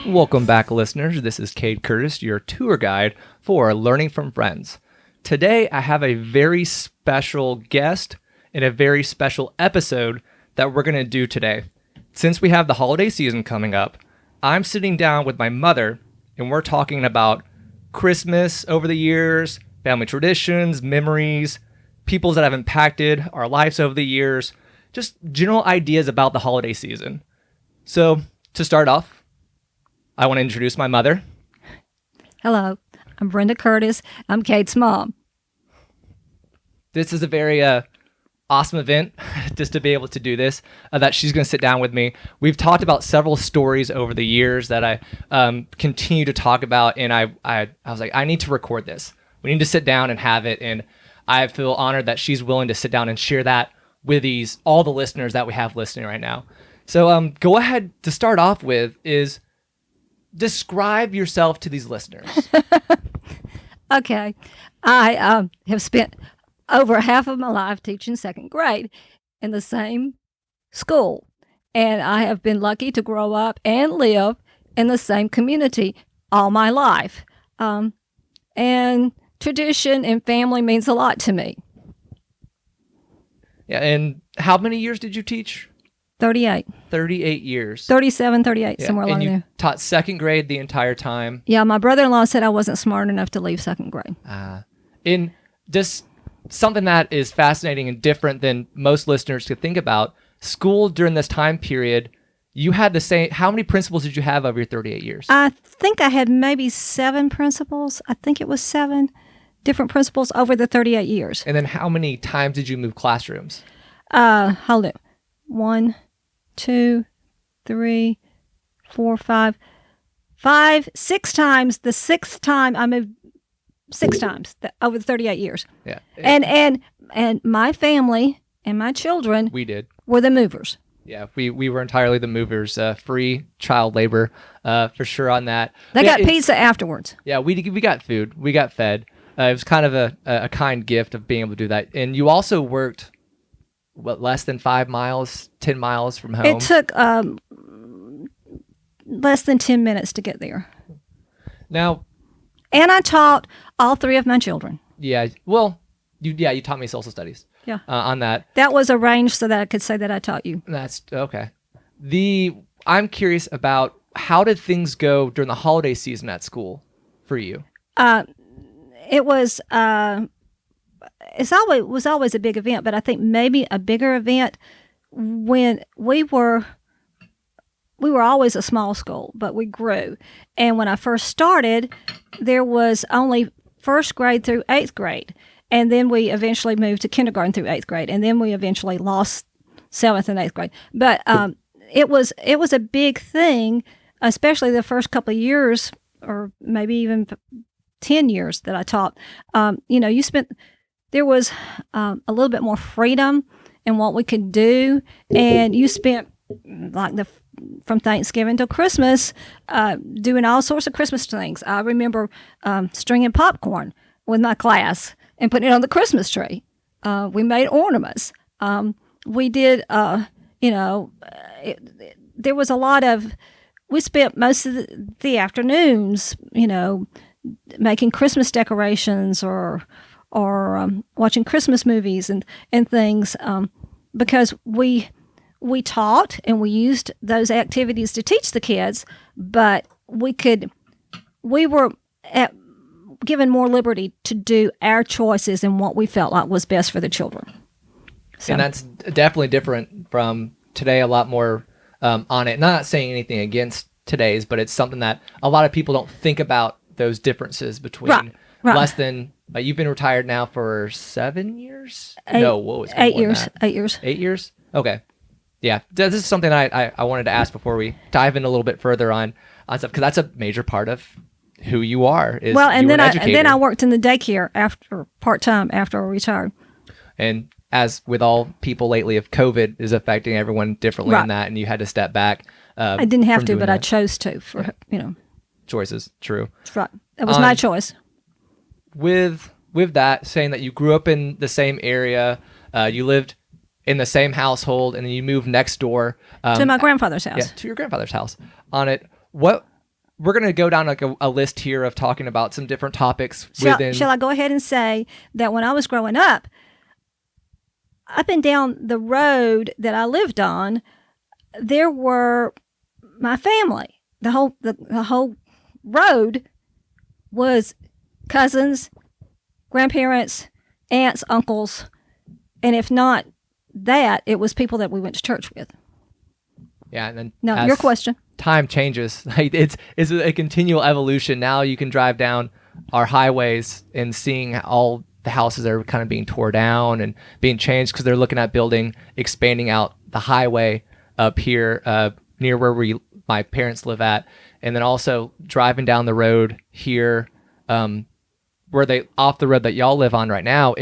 Welcome back, listeners. This is Cade Curtis, your tour guide for Learning from Friends. Today, I have a very special guest and a very special episode that we're going to do today. Since we have the holiday season coming up, I'm sitting down with my mother, and we're talking about Christmas over the years, family traditions, memories, people that have impacted our lives over the years, just general ideas about the holiday season. So, to start off, I want to introduce my mother. Hello, I'm Brenda Curtis. I'm Cade's mom. This is a very awesome event just to be able to do this, that she's going to sit down with me. We've talked about several stories over the years that I continue to talk about, and I was like, I need to record this. We need to sit down and have it, and I feel honored that she's willing to sit down and share that with all the listeners that we have listening right now. So go ahead to start off with is describe yourself to these listeners. Okay. I have spent over half of my life teaching second grade in the same school. And I have been lucky to grow up and live in the same community all my life. And tradition and family means a lot to me. Yeah, and how many years did you teach? 38. 38 years. 37, 38, somewhere along and you there. Taught second grade the entire time. Yeah, my brother-in-law said I wasn't smart enough to leave second grade. In just something that is fascinating and different than most listeners could think about, school during this time period, you had the same, how many principals did you have over your 38 years? I think I had maybe 7 principals. I think it was 7 different principals over the 38 years. And then how many times did you move classrooms? Hold it. 1, 2, 3, 4, 5, 6 times. The 6th time I moved 6 times over the 38 years. Yeah. And my family and my children were the movers. Yeah, we were entirely the movers. Free child labor, for sure on that. They got pizza afterwards. Yeah, we got food. We got fed. It was kind of a kind gift of being able to do that. And you also worked, less than 5 miles, 10 miles from home? It took less than 10 minutes to get there. Now, and I taught all 3 of my children. Yeah, well, you taught me social studies. Yeah. On that. That was arranged so that I could say that I taught you. That's okay. I'm curious about how did things go during the holiday season at school for you? It was was always a big event, but I think maybe a bigger event when we were always a small school, but we grew. And when I first started, there was only 1st grade through 8th grade. And then we eventually moved to kindergarten through 8th grade. And then we eventually lost 7th and 8th grade. But it was a big thing, especially the first couple of years, or maybe even 10 years that I taught. There was a little bit more freedom in what we could do. And you spent from Thanksgiving to Christmas doing all sorts of Christmas things. I remember stringing popcorn with my class and putting it on the Christmas tree. We made ornaments. We did, there was a lot of, we spent most of the afternoons, making Christmas decorations or watching Christmas movies and things, because we taught and we used those activities to teach the kids, but we were given more liberty to do our choices and what we felt like was best for the children. So. And that's definitely different from today, a lot more on it. Not saying anything against today's, but it's something that a lot of people don't think about, those differences between right. less than, you've been retired now for 7 years? 8 years. 8 years. 8 years? Okay. Yeah, this is something I wanted to ask before we dive in a little bit further on stuff, because that's a major part of who you are. And then I worked in the daycare part-time after I retired. And as with all people lately, if COVID is affecting everyone differently in that, and you had to step back. I didn't have to, but I chose to for choices. True. That's right. That was my choice. With that, saying that you grew up in the same area, you lived in the same household, and then you moved next door to my grandfather's house. Yeah, to your grandfather's house. On it, what we're going to go down like a list here of talking about some different topics within. Shall I go ahead and say that when I was growing up and down the road that I lived on, there were my family. The whole road was cousins, grandparents, aunts, uncles, and if not that, it was people that we went to church with. Yeah, and then Now, your question. Time changes. Like it's a continual evolution. Now you can drive down our highways and seeing all the houses that are kind of being tore down and being changed because they're looking at expanding out the highway up here near where my parents live at, and then also driving down the road here off the road that y'all live on right now.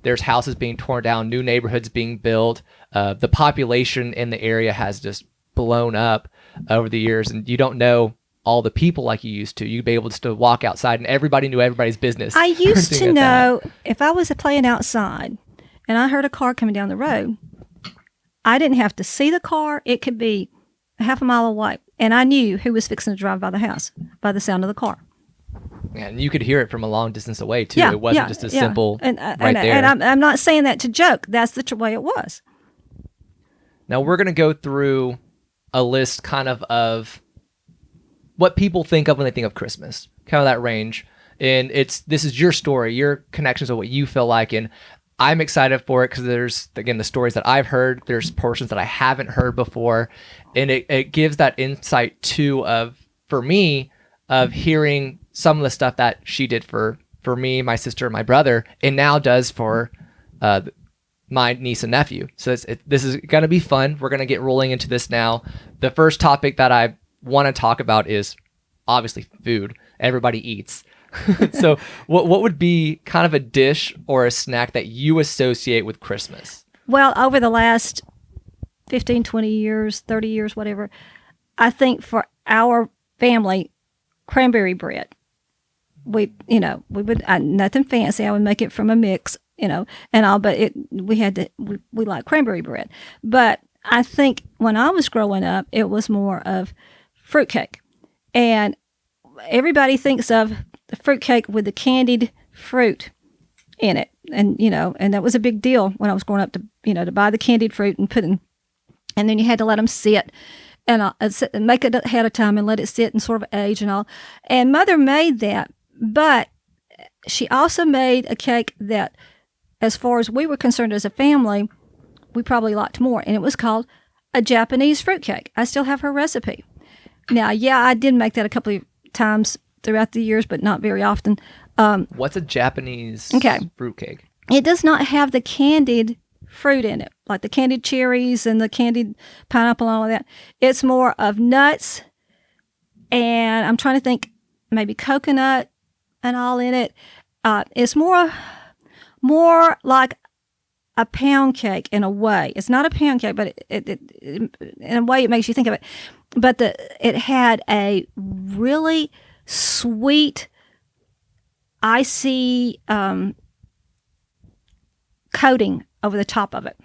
There's houses being torn down, new neighborhoods being built. The population in the area has just blown up over the years, and you don't know all the people like you used to. You'd be able to walk outside and everybody knew everybody's business. I used to know if I was playing outside and I heard a car coming down the road, I didn't have to see the car. It could be a half a mile away, and I knew who was fixing to drive by the house by the sound of the car. Yeah, and you could hear it from a long distance away too. It wasn't just as simple right there. And I'm not saying that to joke. That's the way it was. Now we're going to go through a list kind of what people think of when they think of Christmas, kind of that range. And this is your story, your connections of what you feel like. And I'm excited for it because there's, again, the stories that I've heard. There's portions that I haven't heard before. And it gives that insight too for me, of hearing some of the stuff that she did for me, my sister, and my brother, and now does for my niece and nephew. So this is going to be fun. We're going to get rolling into this now. The first topic that I want to talk about is obviously food. Everybody eats. So what would be kind of a dish or a snack that you associate with Christmas? Well, over the last 15, 20 years, 30 years, whatever, I think for our family, cranberry bread. We would nothing fancy. I would make it from a mix, and all, but we like cranberry bread. But I think when I was growing up, it was more of fruitcake, and everybody thinks of the fruitcake with the candied fruit in it, and that was a big deal when I was growing up to buy the candied fruit and put in, and then you had to let them sit. And make it ahead of time and let it sit and sort of age and all. And Mother made that, but she also made a cake that, as far as we were concerned as a family, we probably liked more. And it was called a Japanese fruitcake. I still have her recipe. Now, I did make that a couple of times throughout the years, but not very often. What's a Japanese fruitcake? It does not have the candied fruit in it, like the candied cherries and the candied pineapple and all of that. It's more of nuts, and I'm trying to think, maybe coconut and all in it. It's more like a pound cake in a way. It's not a pound cake, but it in a way it makes you think of it. But it had a really sweet, icy coating over the top of it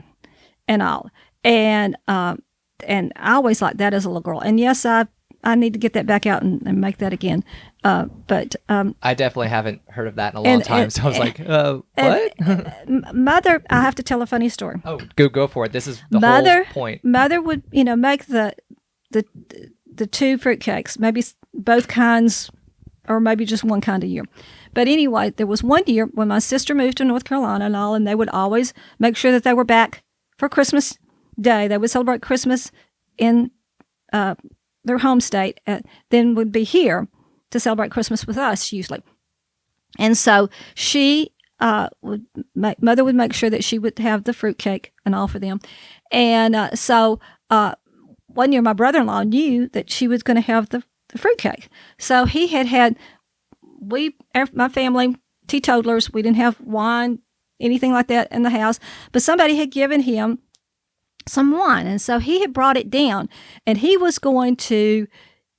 and all. And I always liked that as a little girl. And yes, I need to get that back out and make that again. But I definitely haven't heard of that in a long time. So I was like, what? Mother, I have to tell a funny story. Oh, go for it. This is the whole point. Mother would, make the two fruitcakes, maybe both kinds, or maybe just one kind a year. But anyway, there was one year when my sister moved to North Carolina and all, and they would always make sure that they were back for Christmas Day. They would celebrate Christmas in their home state, then would be here to celebrate Christmas with us usually. And so Mother would make sure that she would have the fruitcake and all for them. And so one year my brother-in-law knew that she was going to have the fruitcake. So he had my family, teetotalers, we didn't have wine, anything like that in the house, but somebody had given him some wine. And so he had brought it down, and he was going to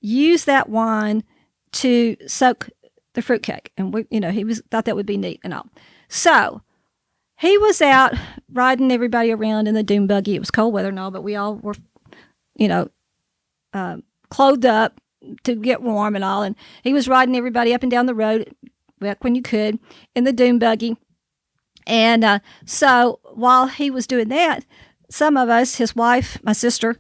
use that wine to soak the fruitcake. And thought that would be neat and all. So he was out riding everybody around in the dune buggy. It was cold weather and all, but we all were, clothed up to get warm and all. And he was riding everybody up and down the road back when you could in the dune buggy. And so while he was doing that, some of us, his wife, my sister,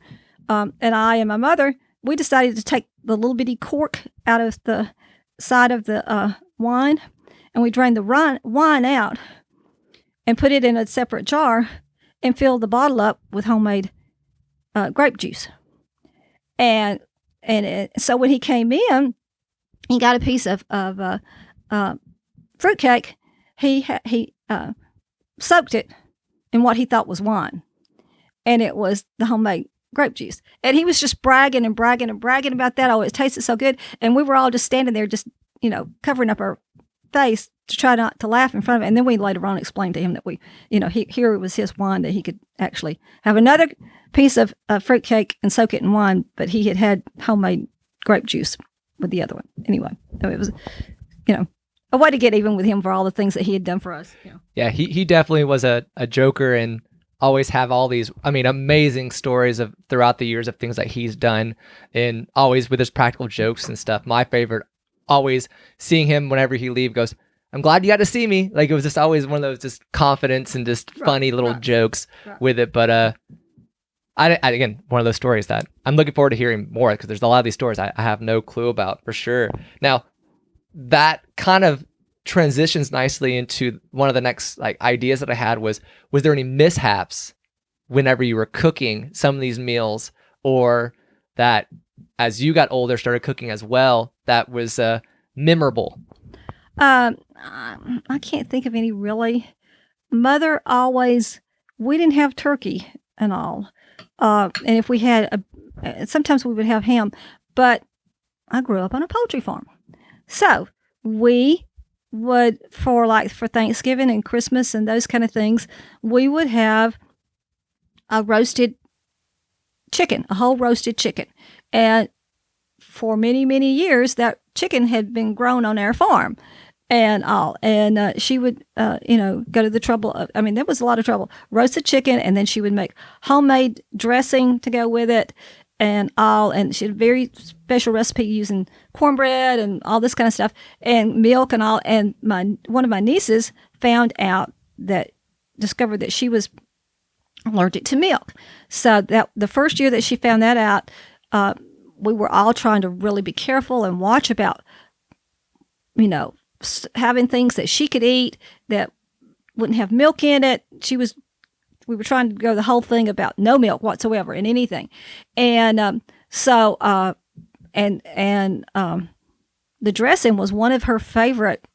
and I and my mother, we decided to take the little bitty cork out of the side of the wine, and we drained the wine out and put it in a separate jar and filled the bottle up with homemade grape juice. And so when he came in, he got a piece of fruitcake. He soaked it in what he thought was wine, and it was the homemade grape juice. And he was just bragging and bragging and bragging about that. Oh, it tasted so good. And we were all just standing there, just, covering up our face to try not to laugh in front of it. And then we later on explained to him that here it was his wine, that he could actually have another piece of fruitcake and soak it in wine, but he had homemade grape juice with the other one. Anyway, so it was, a way to get even with him for all the things that he had done for us. Yeah, he definitely was a joker and always have all these, amazing stories of throughout the years of things that he's done, and always with his practical jokes and stuff. My favorite, always seeing him whenever he leave, goes, "I'm glad you got to see me." Like, it was just always one of those just confidence and just funny little jokes with it. But I again, one of those stories that I'm looking forward to hearing more, because there's a lot of these stories I have no clue about for sure. Now, that kind of transitions nicely into one of the next ideas that I had was there any mishaps whenever you were cooking some of these meals, or that as you got older started cooking as well, that was memorable? I can't think of any really. Mother always, we didn't have turkey and all, and if we had sometimes we would have ham, but I grew up on a poultry farm, so we would, for Thanksgiving and Christmas and those kind of things, we would have a roasted chicken, a whole roasted chicken. And for many, many years, that chicken had been grown on our farm and all. And she would, go to the trouble of, there was a lot of trouble, roast the chicken, and then she would make homemade dressing to go with it and all. And she had a very special recipe using cornbread and all this kind of stuff and milk and all. And one of my nieces discovered that she was allergic to milk. So that the first year that she found that out, we were all trying to really be careful and watch about, having things that she could eat that wouldn't have milk in it. We were trying to go the whole thing about no milk whatsoever in anything. And the dressing was one of her favorite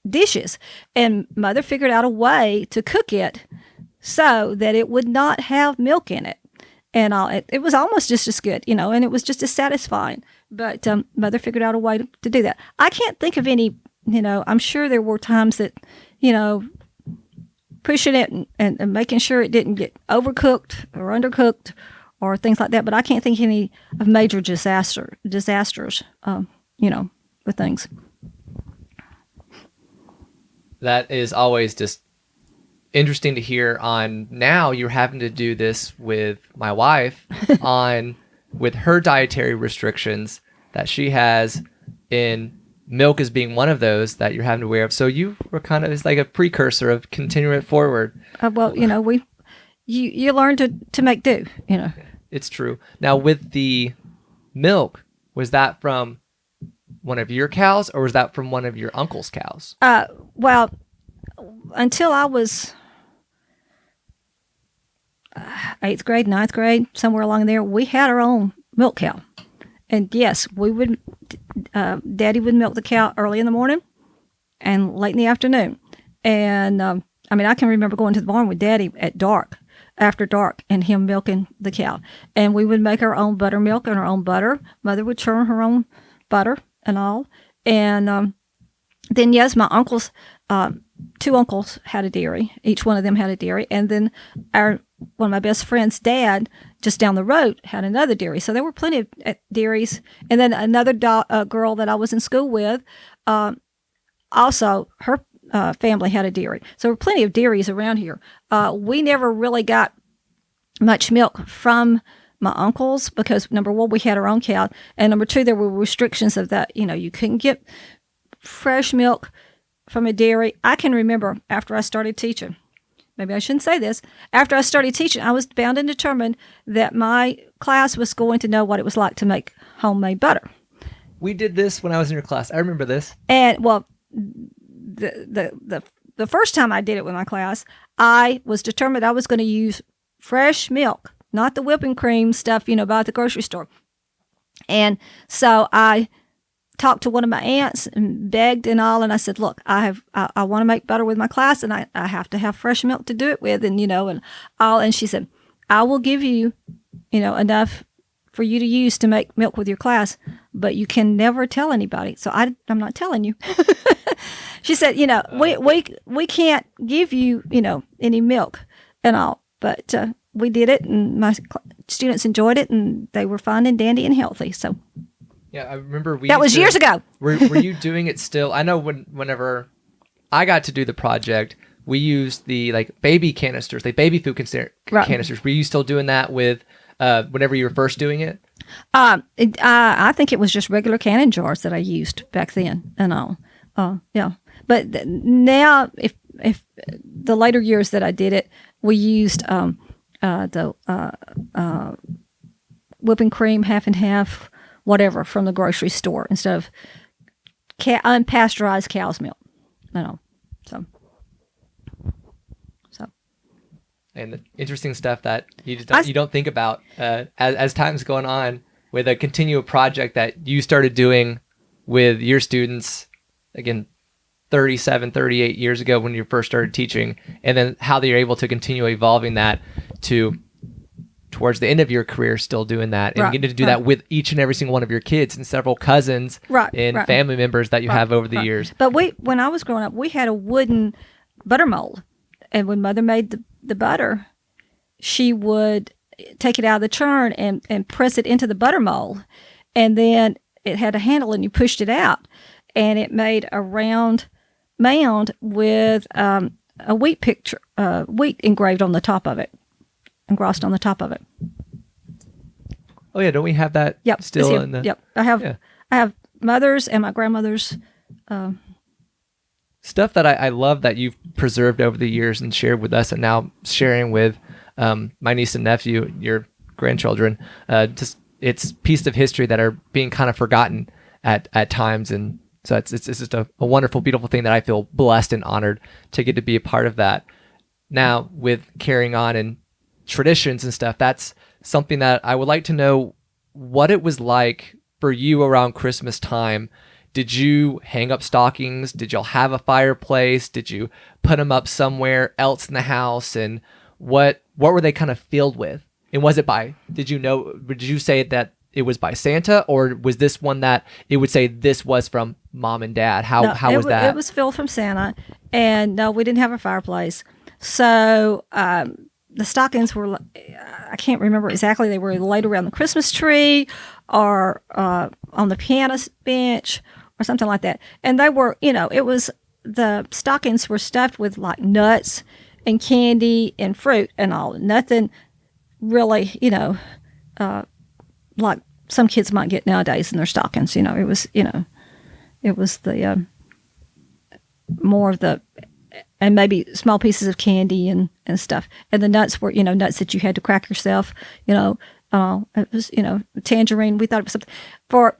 dishes. And Mother figured out a way to cook it so that it would not have milk in it. And it was almost just as good, and it was just as satisfying. But Mother figured out a way to do that. I can't think of any, I'm sure there were times that, pushing it and making sure it didn't get overcooked or undercooked or things like that. But I can't think of any of major disasters, with things. That is always just interesting to hear. On now you're having to do this with my wife with her dietary restrictions that she has, in milk as being one of those that you're having to wear of. So you were kind of, it's like a precursor of continuing it forward. You learn to make do, It's true. Now, with the milk, was that from one of your cows, or was that from one of your uncle's cows? Well, until I was 8th grade, 9th grade, somewhere along there, we had our own milk cow. And yes, we would, Daddy would milk the cow early in the morning and late in the afternoon. And I can remember going to the barn with Daddy after dark, and him milking the cow. And we would make our own buttermilk and our own butter. Mother would churn her own butter and all. And then, yes, my uncles, 2 uncles had a dairy. Each one of them had a dairy. And then one of my best friend's dad, just down the road, had another dairy. So there were plenty of dairies. And then another girl that I was in school with, also her family had a dairy. So there were plenty of dairies around here. We never really got much milk from my uncles because number one, we had our own cow, and number two, there were restrictions of that. You couldn't get fresh milk from a dairy. I can remember after I started teaching. Maybe I shouldn't say this. After I started teaching, I was bound and determined that my class was going to know what it was like to make homemade butter. We did this when I was in your class. I remember this. And well, the first time I did it with my class, I was determined I was going to use fresh milk, not the whipping cream stuff, buy at the grocery store. And so I talked to one of my aunts and begged and all, and I said, look, I want to make butter with my class, and I have to have fresh milk to do it with, and and all. And she said, I will give you, enough for you to use to make milk with your class, but you can never tell anybody. So I'm not telling you. She said, we can't give you, any milk and all, but we did it, and my students enjoyed it, and they were fine and dandy and healthy. So. Yeah, I remember that was years ago. Were you doing it still? I know whenever I got to do the project, we used the baby canisters, baby food canisters. Were you still doing that with whenever you were first doing it? I think it was just regular canning jars that I used back then and all. Yeah, but now if the later years that I did it, we used the whipping cream half and half. Whatever from the grocery store instead of unpasteurized cow's milk, So, and the interesting stuff that you don't think about as time's going on with a continual project that you started doing with your students again 38 years ago when you first started teaching, and then how they're able to continue evolving that to towards the end of your career still doing that and getting to do that with each and every single one of your kids and several cousins and family members that you have over the years. But when I was growing up, we had a wooden butter mold, and when Mother made the butter, she would take it out of the churn and press it into the butter mold, and then it had a handle and you pushed it out, and it made a round mound with a wheat engraved on the top of it. Engrossed on the top of it. Oh yeah, don't we have that? Yep, still in the. Yep, I have Mother's and my grandmother's stuff that I love that you've preserved over the years and shared with us, and now sharing with my niece and nephew, your grandchildren. Just it's pieces of history that are being kind of forgotten at times, and so it's just a wonderful, beautiful thing that I feel blessed and honored to get to be a part of that. Now with carrying on and traditions and stuff, that's something that I would like to know what it was like for you around Christmas time. Did you hang up stockings? Did y'all have a fireplace? Did you put them up somewhere else in the house? And what were they kind of filled with? And was it did you say that it was by Santa, or was this one that it would say this was from Mom and Dad? How was that? It was filled from Santa, and no, we didn't have a fireplace. So, the stockings were, I can't remember exactly, they were laid around the Christmas tree or on the piano bench or something like that. And they were, the stockings were stuffed with nuts and candy and fruit and all. Nothing really, like some kids might get nowadays in their stockings. It was the more of the, and maybe small pieces of candy and stuff. And the nuts were, nuts that you had to crack yourself, it was, tangerine. We thought it was something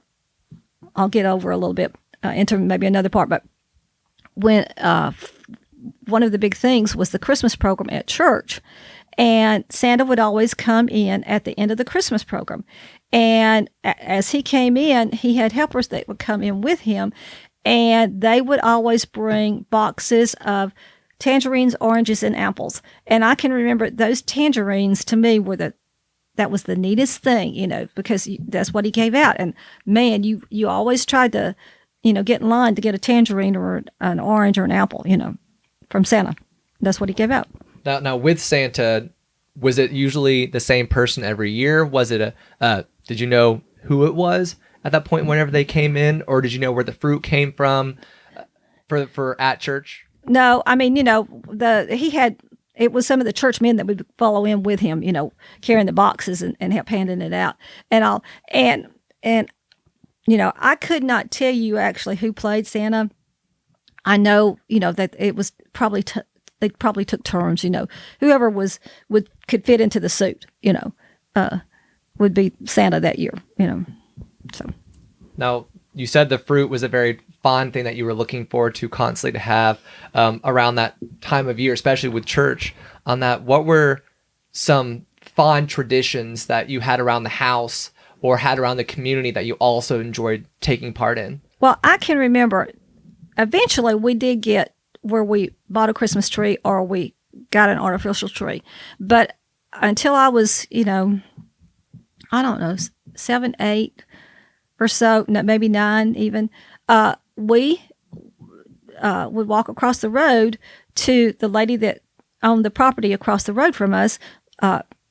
I'll get over a little bit into maybe another part, but when one of the big things was the Christmas program at church, and Santa would always come in at the end of the Christmas program. And as he came in, he had helpers that would come in with him, and they would always bring boxes of tangerines, oranges, and apples. And I can remember those tangerines to me were that was the neatest thing, because that's what he gave out. And man, you always tried to, get in line to get a tangerine or an orange or an apple, from Santa. That's what he gave out. Now with Santa, was it usually the same person every year? Was it did you know who it was at that point whenever they came in, or did you know where the fruit came from for at church? No, I mean, he had it was some of the church men that would follow in with him, carrying the boxes and help handing it out and all. And I could not tell you actually who played Santa. I know, that it was probably they probably took turns. Whoever could fit into the suit, would be Santa that year. So. Now, you said the fruit was a very fond thing that you were looking forward to constantly to have around that time of year, especially with church. On that, what were some fond traditions that you had around the house or had around the community that you also enjoyed taking part in? Well, I can remember eventually we did get where we bought a Christmas tree or we got an artificial tree. But until I was, I don't know, 7, 8 or so, maybe 9 even, we would walk across the road to the lady that owned the property across the road from us.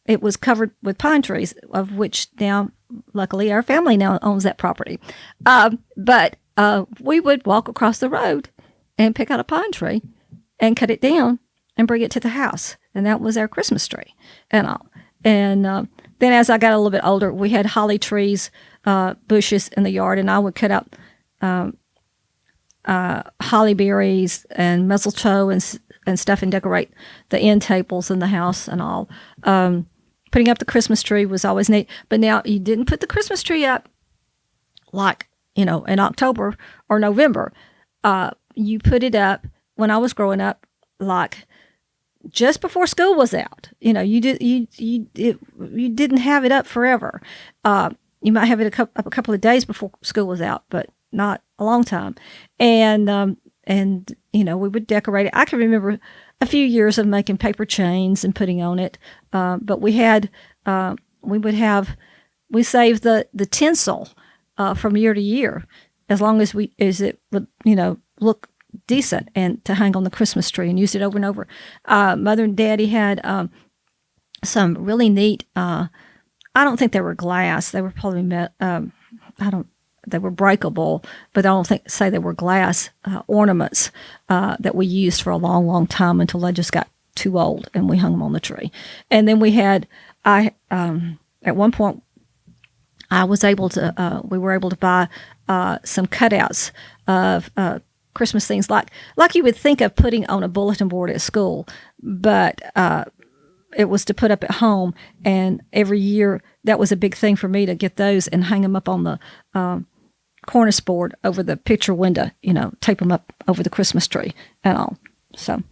It was covered with pine trees, of which now, luckily, our family now owns that property. But we would walk across the road and pick out a pine tree and cut it down and bring it to the house. And that was our Christmas tree and all. And then as I got a little bit older, we had holly trees, bushes in the yard, and I would cut out holly berries and mistletoe and stuff and decorate the end tables in the house and all. Putting up the Christmas tree was always neat. But now you didn't put the Christmas tree up like, in October or November. You put it up when I was growing up, like just before school was out. You didn't have it up forever. You might have it up a couple of days before school was out, but not a long time. And we would decorate it. I can remember a few years of making paper chains and putting on it. But we saved the tinsel from year to year, as long as it would, look decent and to hang on the Christmas tree, and used it over and over. Mother and Daddy had some really neat, I don't think they were glass. They were probably they were breakable, but I don't say they were glass ornaments that we used for a long, long time until they just got too old and we hung them on the tree. And then we had, at one point, we were able to buy some cutouts of Christmas things like you would think of putting on a bulletin board at school, but it was to put up at home. And every year that was a big thing for me to get those and hang them up on the cornice board over the picture window, tape them up over the Christmas tree and all. So,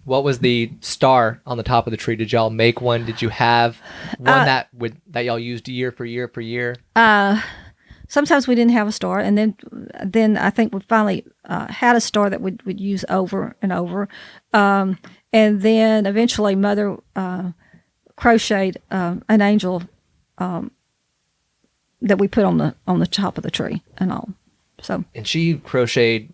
what was the star on the top of the tree? Did y'all make one? Did you have one that y'all used year for year for year? Sometimes we didn't have a star, and then I think we finally had a star that we'd use over and over, and then eventually Mother crocheted an angel that we put on the top of the tree and all. So, and she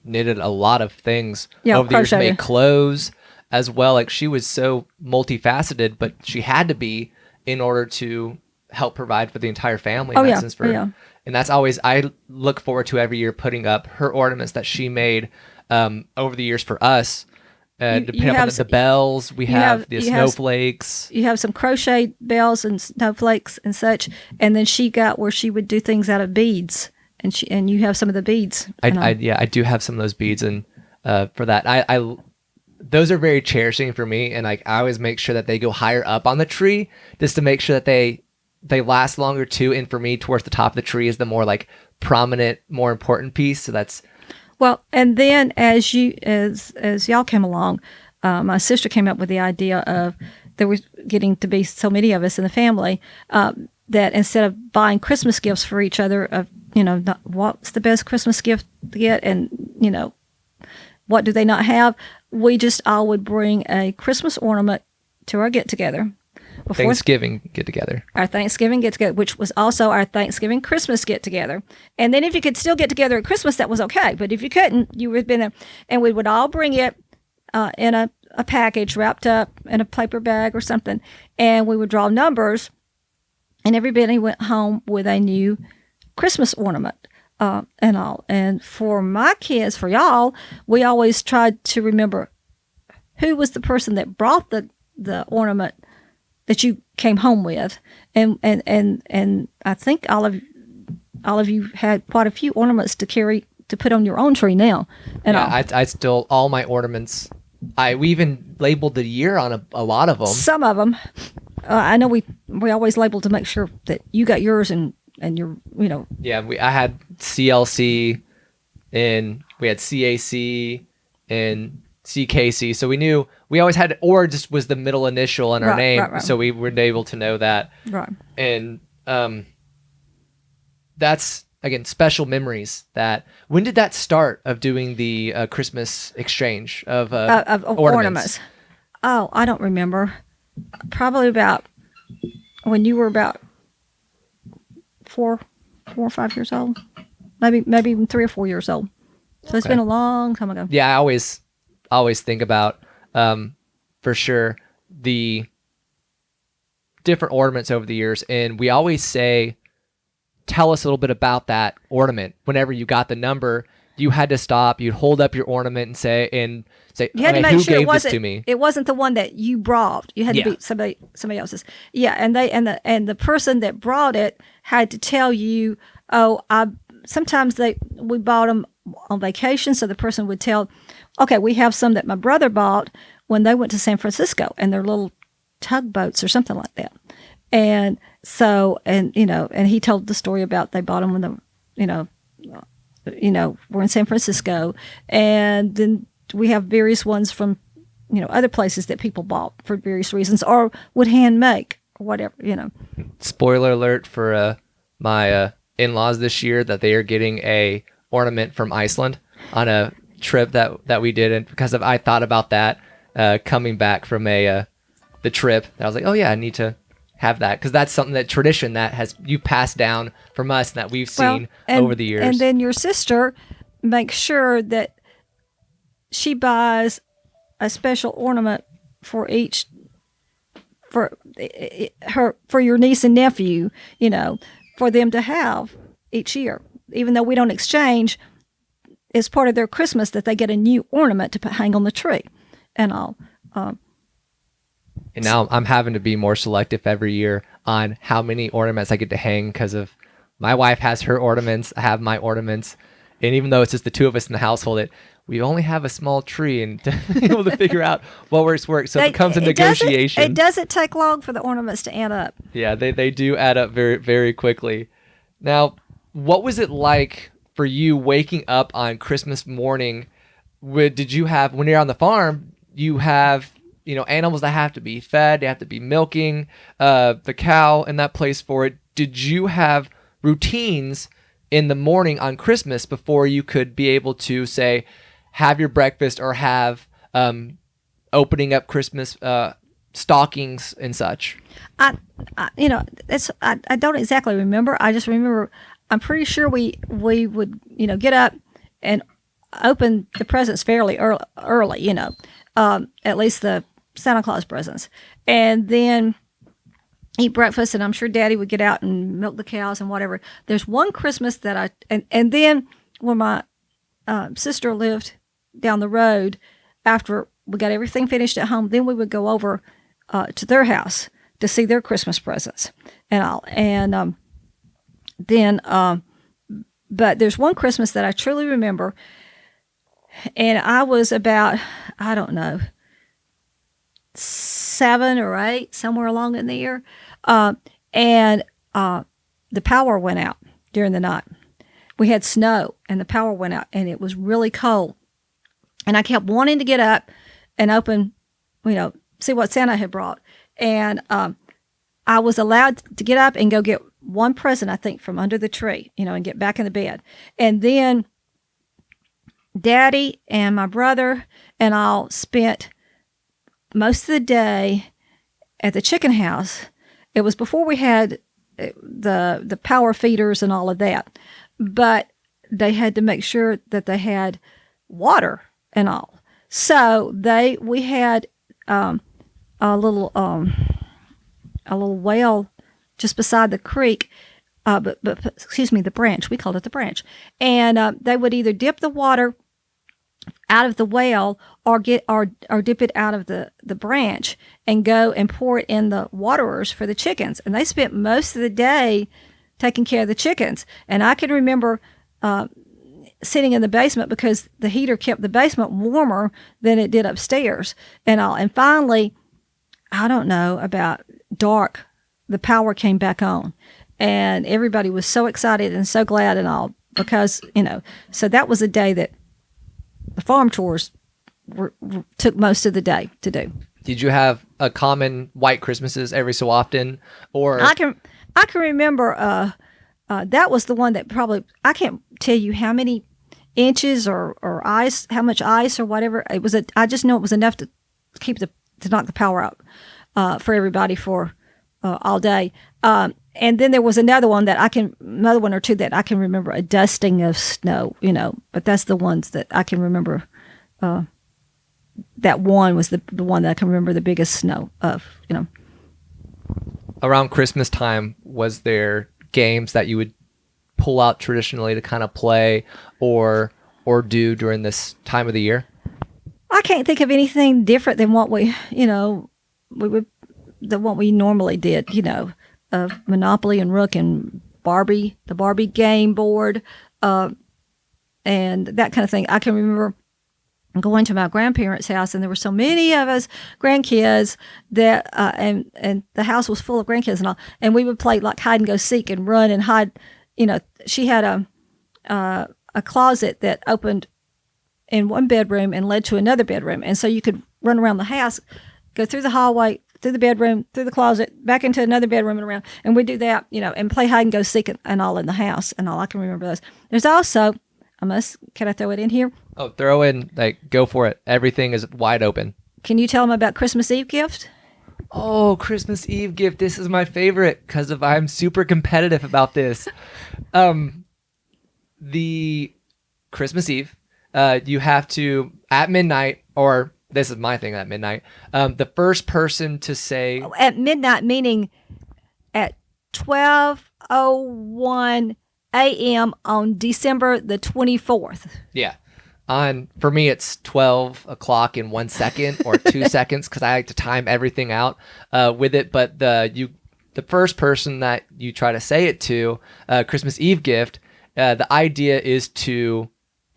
knitted a lot of things over the years, crocheted. made clothes as well. Like, she was so multifaceted, but she had to be in order to help provide for the entire family. And that's always, I look forward to every year putting up her ornaments that she made over the years for us. Depending on the bells, we have the snowflakes. You have some crochet bells and snowflakes and such, and then she got where she would do things out of beads, and you have some of the beads. I do have some of those beads, and for that, I those are very cherishing for me, and I always make sure that they go higher up on the tree just to make sure that they last longer too. And for me, towards the top of the tree is the more like prominent, more important piece. So that's. Well, and then as y'all came along, my sister came up with the idea of there was getting to be so many of us in the family that instead of buying Christmas gifts for each other, what's the best Christmas gift to get, and what do they not have, we just all would bring a Christmas ornament to our get-together. Thanksgiving get-together. Our Thanksgiving get-together, which was also our Thanksgiving Christmas get-together. And then if you could still get together at Christmas, that was okay. But if you couldn't, you would have been there. And we would all bring it in a package wrapped up in a paper bag or something. And we would draw numbers. And everybody went home with a new Christmas ornament and all. And for my kids, for y'all, we always tried to remember who was the person that brought the the ornament that you came home with, and I think all of you had quite a few ornaments to put on your own tree now. And I still, all my ornaments, we even labeled the year on a lot of them. Some of them, I know we always labeled to make sure that you got yours and your, Yeah, I had CLC, and we had CAC and CKC, so we knew we always had, or just was the middle initial in our name, right. so we were able to know that. Right. And that's, again, special memories. When did that start of doing the Christmas exchange of ornaments? Oh, I don't remember. Probably about when you were about 4 or 5 years old, maybe even 3 or 4 years old. So it's been a long time ago. Yeah, I always think about, for sure, the different ornaments over the years, and we always say, tell us a little bit about that ornament. Whenever you got the number, you had to stop, you'd hold up your ornament and say, you had to make who sure gave this to me? It wasn't the one that you brought. You had to be somebody else's. Yeah, and the person that brought it had to tell you, sometimes we bought them on vacation, so the person would tell, okay, we have some that my brother bought when they went to San Francisco, and they're little tugboats or something like that. And so, and he told the story about they bought them when we're in San Francisco. And then we have various ones from, other places that people bought for various reasons or would hand make or whatever, Spoiler alert for my in-laws this year, that they are getting a ornament from Iceland on a trip that we did. And because I thought about that coming back from the trip, I was like, oh yeah, I need to have that, because that's something, that tradition that you passed down from us and that we've seen over the years. And then your sister makes sure that she buys a special ornament for your niece and nephew, for them to have each year, even though we don't exchange. It's part of their Christmas that they get a new ornament to hang on the tree and all. And now I'm having to be more selective every year on how many ornaments I get to hang, because of my wife has her ornaments, I have my ornaments. And even though it's just the two of us in the household, we only have a small tree, and to be able to figure out what works. So it becomes a negotiation. It doesn't take long for the ornaments to add up. Yeah, they do add up very, very quickly. Now, what was it like for you waking up on Christmas morning? Did you have, when you're on the farm, you have animals that have to be fed, they have to be milking the cow in that place for it. Did you have routines in the morning on Christmas before you could be able to, say, have your breakfast or have opening up Christmas stockings and such? I don't exactly remember. I just remember, I'm pretty sure we would get up and open the presents fairly early, at least the Santa Claus presents, and then eat breakfast. And I'm sure Daddy would get out and milk the cows and whatever. There's one Christmas that and then when my sister lived down the road, after we got everything finished at home, then we would go over to their house to see their Christmas presents and all. And but there's one Christmas that I truly remember, and I was about, I don't know, 7 or 8, somewhere along in the year, and the power went out during the night. We had snow, and the power went out, and it was really cold. And I kept wanting to get up and open, see what Santa had brought. And I was allowed to get up and go get one present, I think, from under the tree, and get back in the bed. And then Daddy and my brother and I spent most of the day at the chicken house. It was before we had the power feeders and all of that, but they had to make sure that they had water and all. So we had a little well just beside the creek, but excuse me, the branch. We called it the branch, and they would either dip the water out of the well or dip it out of the branch and go and pour it in the waterers for the chickens. And they spent most of the day taking care of the chickens. And I can remember sitting in the basement because the heater kept the basement warmer than it did upstairs and all. And finally, I don't know, about dark, the power came back on. And everybody was so excited and so glad and all because, so that was a day that the farm chores took most of the day to do. Did you have a common white Christmases every so often, or I can remember that was the one that probably I can't tell you how many inches or ice, how much ice or whatever it was. I just know it was enough to knock the power out for everybody for all day. And then there was another one or two that I can remember, a dusting of snow, but that's the ones that I can remember. That one was the one that I can remember the biggest snow of, Around Christmas time, was there games that you would pull out traditionally to kind of play or do during this time of the year? I can't think of anything different than what what we normally did, of Monopoly and Rook and Barbie, the Barbie game board, and that kind of thing. I can remember going to my grandparents' house, and there were so many of us grandkids that, and the house was full of grandkids and all, and we would play like hide and go seek and run and hide. She had a closet that opened in one bedroom and led to another bedroom, and so you could run around the house, go through the hallway, through the bedroom, through the closet, back into another bedroom and around. And we do that, and play hide and go seek and all in the house and all. I can remember those. There's also, can I throw it in here? Oh, throw in, go for it. Everything is wide open. Can you tell them about Christmas Eve gift? Oh, Christmas Eve gift. This is my favorite because I'm super competitive about this. The Christmas Eve, you have to, at midnight, or this is my thing at midnight, the first person to say... At midnight, meaning at 12:01 a.m. on December the 24th. Yeah. For me, it's 12 o'clock in 1 second or 2 seconds because I like to time everything out with it. But the first person that you try to say it to, Christmas Eve gift, the idea is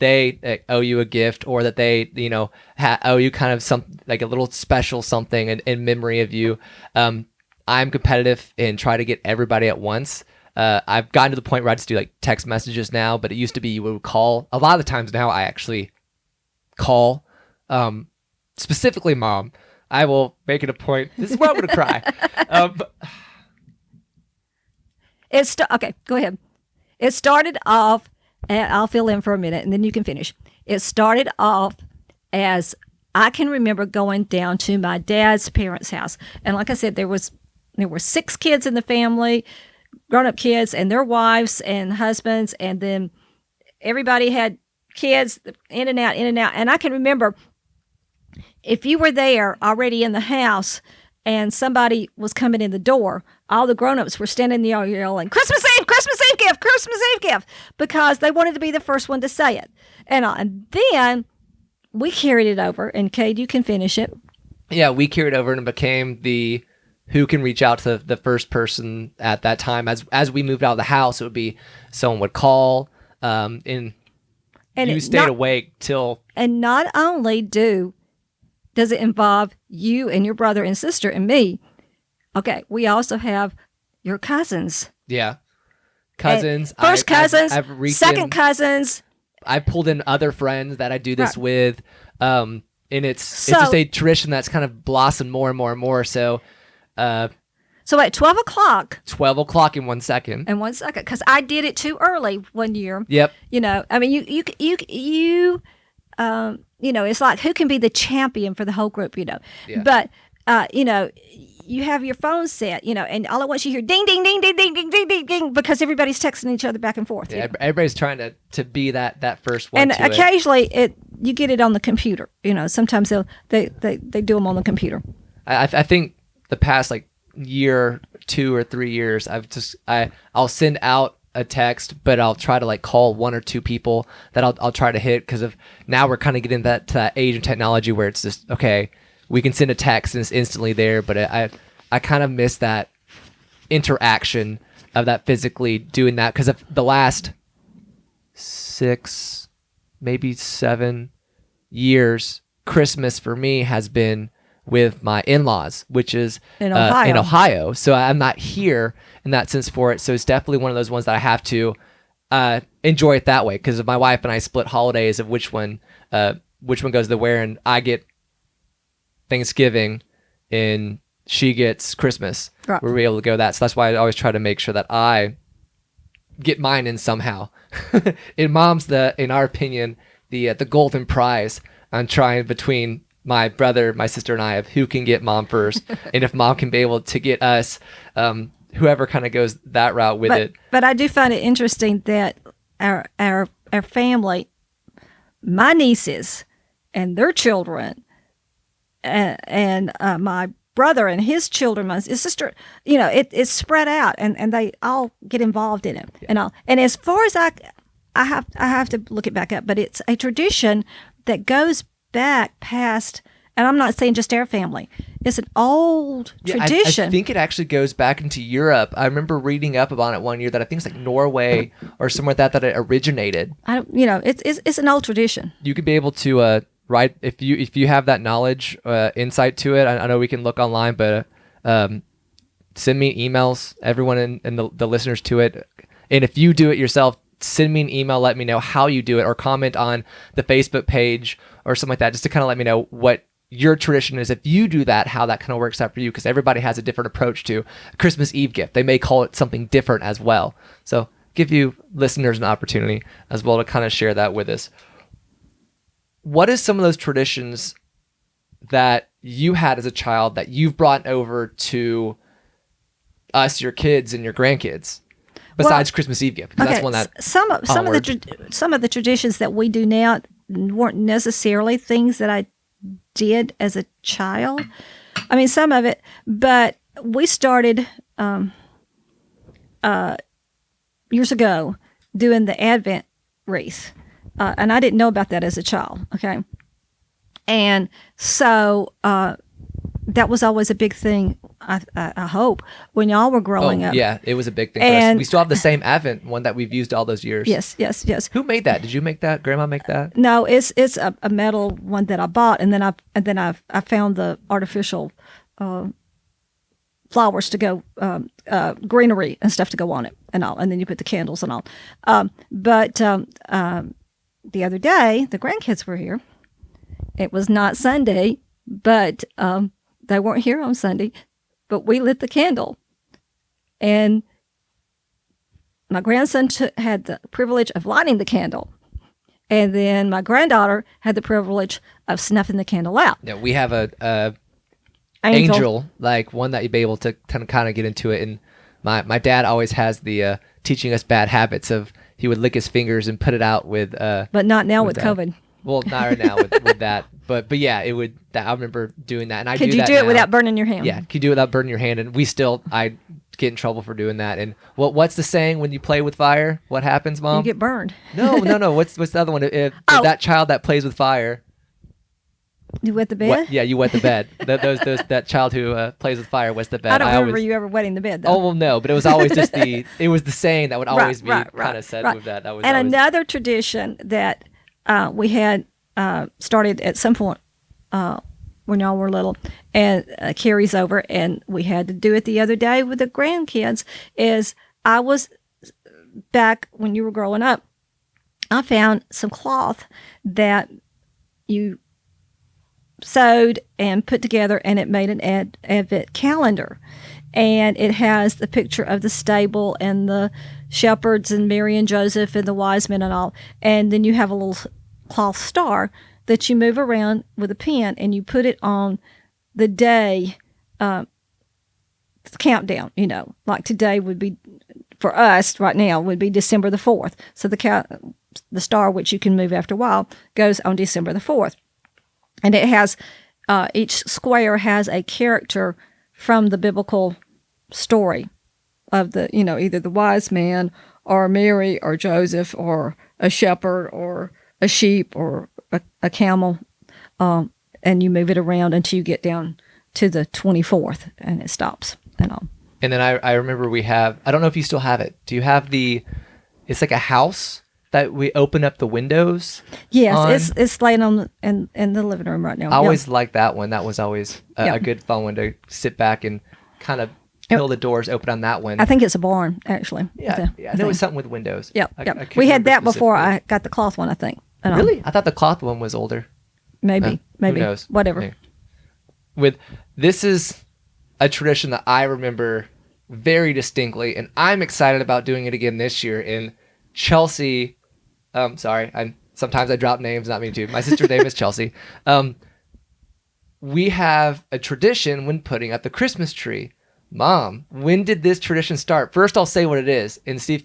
they owe you a gift, or that they, owe you kind of something like a little special something in memory of you. I'm competitive and try to get everybody at once. I've gotten to the point where I just do text messages now, but it used to be you would call. A lot of the times now I actually call, specifically mom. I will make it a point. This is where I'm going to cry. Okay, go ahead. It started off, and I'll fill in for a minute and then you can finish. It started off as I can remember going down to my dad's parents' house. And like I said, there were 6 kids in the family, grown-up kids and their wives and husbands, and then everybody had kids in and out. And I can remember if you were there already in the house and somebody was coming in the door, all the grown-ups were standing there yelling, Christmas Eve gift, Christmas Eve gift, because they wanted to be the first one to say it. And then we carried it over, and Cade, you can finish it. Yeah, we carried over and it became the who can reach out to the first person at that time. As we moved out of the house, it would be someone would call, and you stayed awake till... And not only does it involve you and your brother and sister and me, okay, we also have your cousins. Yeah. Cousins. First cousins, second cousins. I pulled in other friends that I do this with. And it's just a tradition that's kind of blossomed more and more and more. So at 12 o'clock. 12 o'clock in 1 second. In 1 second, because I did it too early one year. Yep. I mean, it's like who can be the champion for the whole group, Yeah. But, you have your phone set, and all at once you hear ding, ding, ding, ding, ding, ding, ding, ding, ding, because everybody's texting each other back and forth. Yeah, everybody's trying to be that first one. And occasionally you get it on the computer. Sometimes they do them on the computer. I think the past year, 2 or 3 years, I'll send out a text, but I'll try to like call one or two people that I'll try to hit, because of now we're kind of getting to that age of technology where it's just, okay, we can send a text and it's instantly there, but I kind of miss that interaction of that physically doing that, because of the last 6, maybe 7 years, Christmas for me has been with my in-laws, which is in Ohio. In Ohio. So I'm not here in that sense for it. So it's definitely one of those ones that I have to enjoy it that way, because my wife and I split holidays of which one goes to where, and I get Thanksgiving and she gets Christmas. Right. We're able to go that. So that's why I always try to make sure that I get mine in somehow. In our opinion, the golden prize on trying between my brother, my sister, and I of who can get mom first, and if mom can be able to get us, whoever kind of goes that route with it. But I do find it interesting that our family, my nieces and their children, and my brother and his children, my sister, it's spread out, and they all get involved in it, and all. And as far as I have to look it back up, but it's a tradition that goes back past, and I'm not saying just our family. It's an old tradition. I think it actually goes back into Europe. I remember reading up about it one year that I think it's like Norway or somewhere like that it originated. It's an old tradition. You could be able to write if you have that knowledge, insight to it. I know we can look online, but send me emails, everyone and the listeners to it. And if you do it yourself, send me an email, let me know how you do it, or comment on the Facebook page or something like that, just to kind of let me know what your tradition is. If you do that, how that kind of works out for you, because everybody has a different approach to a Christmas Eve gift. They may call it something different as well. So give you listeners an opportunity as well to kind of share that with us. What is some of those traditions that you had as a child that you've brought over to us, your kids and your grandkids? Besides Christmas Eve gift, because that's one that some of the traditions that we do now weren't necessarily things that I did as a child. I mean, some of it, but we started years ago doing the Advent wreath, and I didn't know about that as a child. Okay, and so that was always a big thing. I hope when y'all were growing up. Yeah, it was a big thing for us. We still have the same Advent one that we've used all those years. Yes. Who made that? Did you make that? Grandma make that? No, it's a metal one that I bought, and then I found the artificial flowers to go, greenery and stuff to go on it and all, and then you put the candles and all. But the other day, the grandkids were here. It was not Sunday, but they weren't here on Sunday. But we lit the candle, and my grandson had the privilege of lighting the candle, and then my granddaughter had the privilege of snuffing the candle out. Yeah, we have a angel, like one that you'd be able to kind of get into it. And my dad always has the teaching us bad habits of he would lick his fingers and put it out with. But not now with COVID. Well, not right now with that, but yeah, it would. I remember doing that, and could you do it without burning your hand? Yeah, could you do it without burning your hand? And I get in trouble for doing that. And what's the saying when you play with fire? What happens, Mom? You get burned. No. What's the other one? If that child that plays with fire. You wet the bed? Yeah, you wet the bed. That child who plays with fire wets the bed. I don't remember you ever wetting the bed, though. Oh, well, no, but it was always just the saying that would always be kind of said with that. And another tradition that we had started at some point when y'all were little and carries over, and we had to do it the other day with the grandkids, is I was back when you were growing up, I found some cloth that you sewed and put together, and it made an Advent calendar. And it has the picture of the stable and the shepherds and Mary and Joseph and the wise men and all. And then you have a little cloth star that you move around with a pen, and you put it on the day countdown. You know, like today would be, for us right now, would be December the 4th. So the star, which you can move after a while, goes on December the 4th. And it has, each square has a character from the biblical story of the, either the wise man or Mary or Joseph or a shepherd or a sheep or a camel, and you move it around until you get down to the 24th, and it stops. And then I remember we have, I don't know if you still have it. Do you have it's like a house that we open up the windows? Yes, it's laying on in the living room right now. I always liked that one. That was always a good fun one to sit back and kind of peel the doors open on that one. I think it's a barn, actually. Yeah, I know it was something with windows. Yep. I Yep. We had that before specifically. I got the cloth one, I think. Really? I thought the cloth one was older. Maybe. Who knows? Whatever. Yeah. This is a tradition that I remember very distinctly, and I'm excited about doing it again this year. In Chelsea, sometimes I drop names, not me too. My sister's name is Chelsea. We have a tradition when putting up the Christmas tree. Mom, when did this tradition start? First, I'll say what it is and see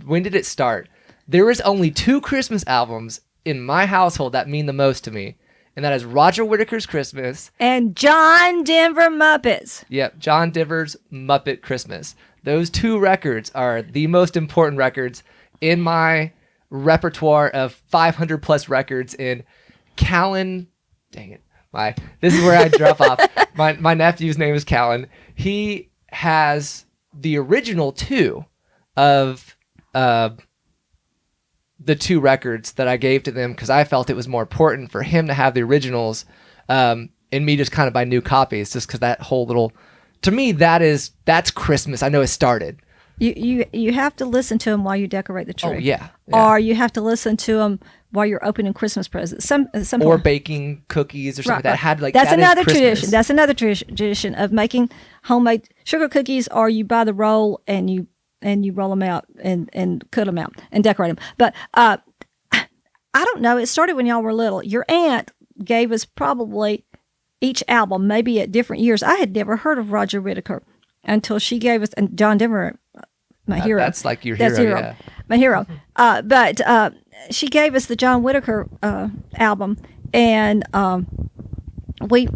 when did it start? There is only 2 Christmas albums in my household that mean the most to me, and that is Roger Whittaker's Christmas And John Denver Muppets. Yep, John Denver's Muppet Christmas. Those 2 records are the most important records in my repertoire of 500 plus records in Callan. Dang it. This is where I drop off. My nephew's name is Callan. He has the original 2 of the 2 records that I gave to them because I felt it was more important for him to have the originals and me just kind of buy new copies just because that whole little, to me, that's Christmas. I know it started. You have to listen to them while you decorate the tree. Oh, yeah. Or you have to listen to them while you're opening Christmas presents. Some Or baking cookies or something Right, that had like that's that is another Christmas. tradition. That's another tradition of making homemade sugar cookies, or you buy the roll and you roll them out and cut them out and decorate them. But I don't know. It started when y'all were little. Your aunt gave us probably each album, maybe at different years. I had never heard of Roger Whittaker until she gave us, and John Denver, my hero. That's like your hero, yeah. My hero. But she gave us the John Whittaker album, and we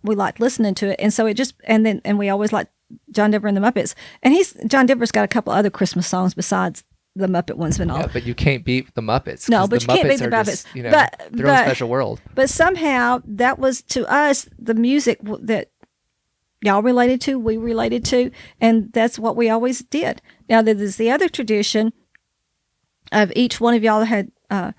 liked listening to it, and so it just and we always liked John Denver and the Muppets, and John Denver's got a couple other Christmas songs besides the Muppet ones and all. Yeah, but you can't beat the Muppets. No, 'cause but the you can't beat the are Muppets. just, But- their own special world. But somehow that was to us the music that y'all related to, we related to, and that's what we always did. Now there's the other tradition of each one of y'all had a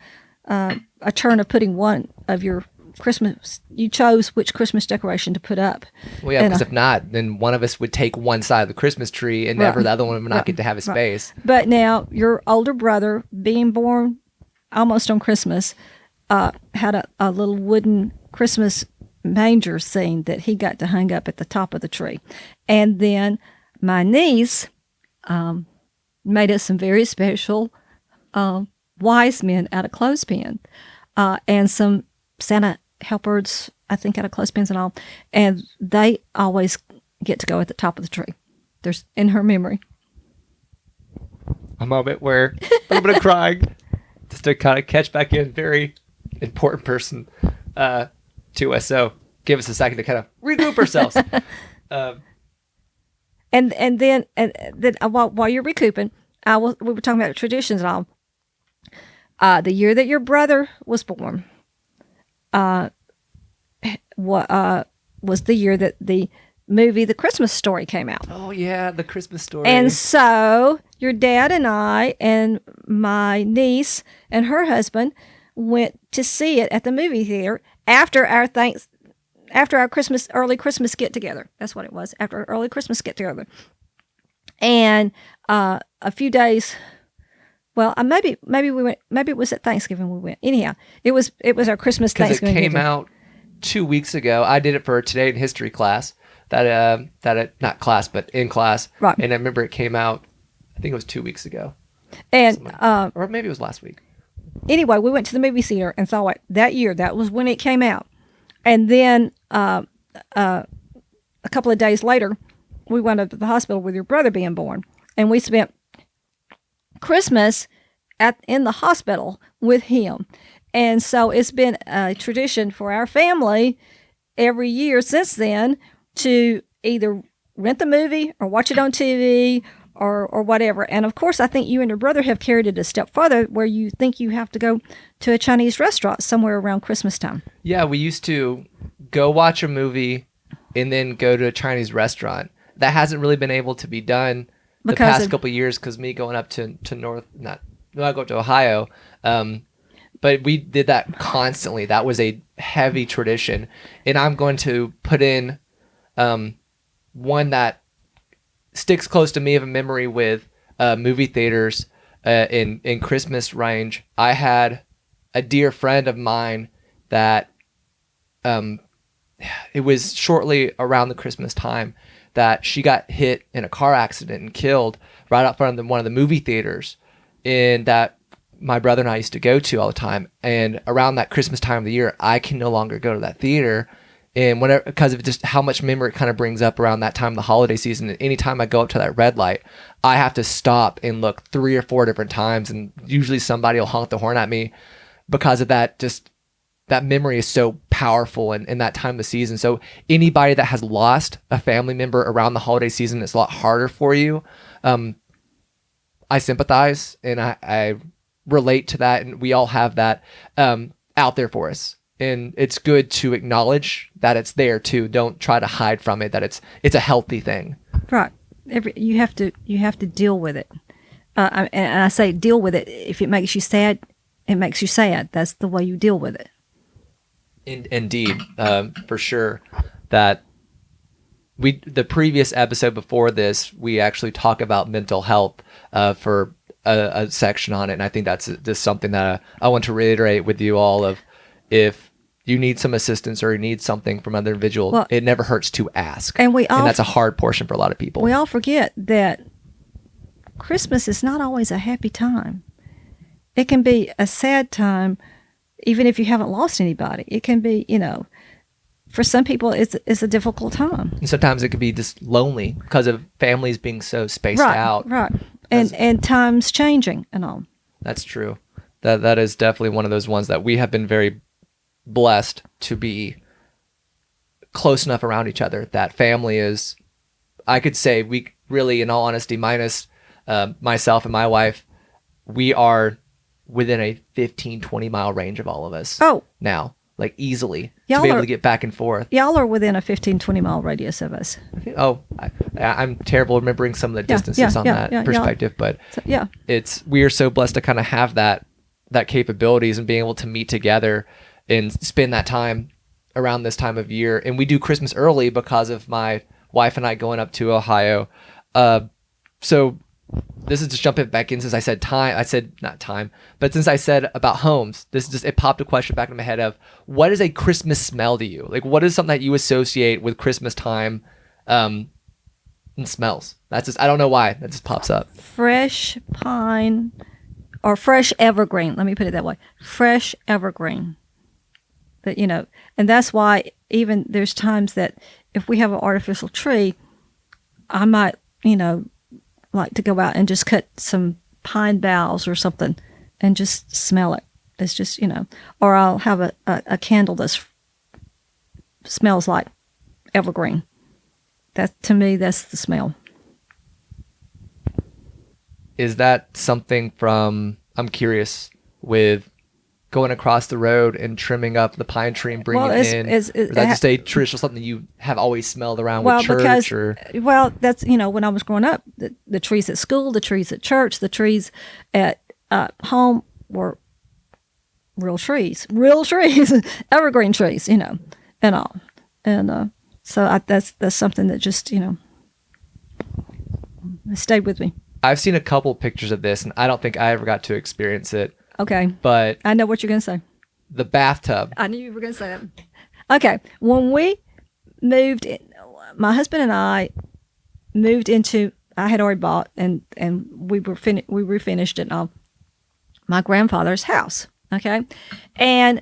turn of putting one of your Christmas. You chose which Christmas decoration to put up. Well, yeah, And, because if not, then one of us would take one side of the Christmas tree and never Right. the other one would not get to have his Right. space. But now your older brother, being born almost on Christmas, had a little wooden Christmas manger scene that he got to hang up at the top of the tree. And then my niece made us some very special wise men out of clothespin and some Santa helpers, I think, out of clothespins and all. And they always get to go at the top of the tree. There's in her memory. A moment where a little bit of crying, just to kind of catch back in. Very important person to us. So give us a second to kind of regroup ourselves. And then while you're recouping, we were talking about traditions and all. The year that your brother was born, was the year that the movie The Christmas Story came out. Oh yeah, the Christmas story. And so your dad and I and my niece and her husband went to see it at the movie theater after our early Christmas get together. That's what it was, after our early Christmas get together. And a few days, well, maybe we went. Maybe it was at Thanksgiving we went. Anyhow, it was our Christmas because it Thanksgiving. came dinner. out 2 weeks ago. I did it for Today in History class. Not class, but in class. Right. And I remember it came out. I think it was 2 weeks ago, And or maybe it was last week. anyway, we went to the movie theater and saw it that year. That was when it came out. And then a couple of days later, we went up to the hospital with your brother being born, and we spent Christmas in the hospital with him. And so it's been a tradition for our family every year since then to either rent the movie or watch it on TV or whatever. And of course, I think you and your brother have carried it a step further, where you think you have to go to a Chinese restaurant somewhere around Christmas time. Yeah, we used to go watch a movie and then go to a Chinese restaurant. That hasn't really been able to be done the past couple of years because me going up to I go up to Ohio. But we did that constantly. That was a heavy tradition. And I'm going to put in one that sticks close to me of a memory with movie theaters in Christmas range. I had a dear friend of mine that it was shortly around the Christmas time that she got hit in a car accident and killed right out front of one of the movie theaters in that my brother and I used to go to all the time. And around that Christmas time of the year, I can no longer go to that theater. And whenever, because of just how much memory it kind of brings up around that time of the holiday season. And anytime I go up to that red light, I have to stop and look 3 or 4 different times. And usually somebody will honk the horn at me because of that. Just that memory is so powerful in that time of the season. So anybody that has lost a family member around the holiday season, it's a lot harder for you. I sympathize and I relate to that, and we all have that out there for us. And it's good to acknowledge that it's there too. Don't try to hide from it, that it's a healthy thing. Right. You have to deal with it. And I say deal with it. If it makes you sad, it makes you sad. That's the way you deal with it. Indeed, for sure. That the previous episode before this, we actually talk about mental health for a section on it, and I think that's just something that I want to reiterate with you all of, if you need some assistance or you need something from another individual, well, it never hurts to ask. And that's a hard portion for a lot of people. We all forget that Christmas is not always a happy time. It can be a sad time, even if you haven't lost anybody. It can be, for some people, it's a difficult time. And sometimes it could be just lonely because of families being so spaced out. Right. And times changing and all. That's true. That is definitely one of those ones that we have been very blessed to be close enough around each other. That family is, I could say, we really, in all honesty, minus myself and my wife, we are within a 15, 20 mile range of all of us. Oh. Now, like easily, to be able to get back and forth. Y'all are within a 15, 20 mile radius of us. I'm terrible remembering some of the distances on that perspective, but we are so blessed to kind of have that capabilities and being able to meet together and spend that time around this time of year. And we do Christmas early because of my wife and I going up to Ohio. So this is just jumping back in, since I said time. I said not time, but since I said about homes, it popped a question back in my head of, what is a Christmas smell to you? Like, what is something that you associate with Christmas time and smells? That's just, I don't know why, that just pops up. Fresh pine or fresh evergreen. Let me put it that way. Fresh evergreen. That, and that's why even there's times that if we have an artificial tree, I might, like to go out and just cut some pine boughs or something and just smell it. It's just, or I'll have a candle that smells like evergreen. That, to me, that's the smell. Is that something from, I'm curious, with going across the road and trimming up the pine tree and bringing it in? Or is that just a traditional something you have always smelled around with church? That's, when I was growing up, the trees at school, the trees at church, the trees at home were real trees, evergreen trees, and all. And so that's something that just, stayed with me. I've seen a couple pictures of this, and I don't think I ever got to experience it. Okay. But I know what you're going to say. The bathtub. I knew you were going to say that. Okay. When we moved, my husband and I moved into, I had already bought and we refinished it on my grandfather's house. Okay. And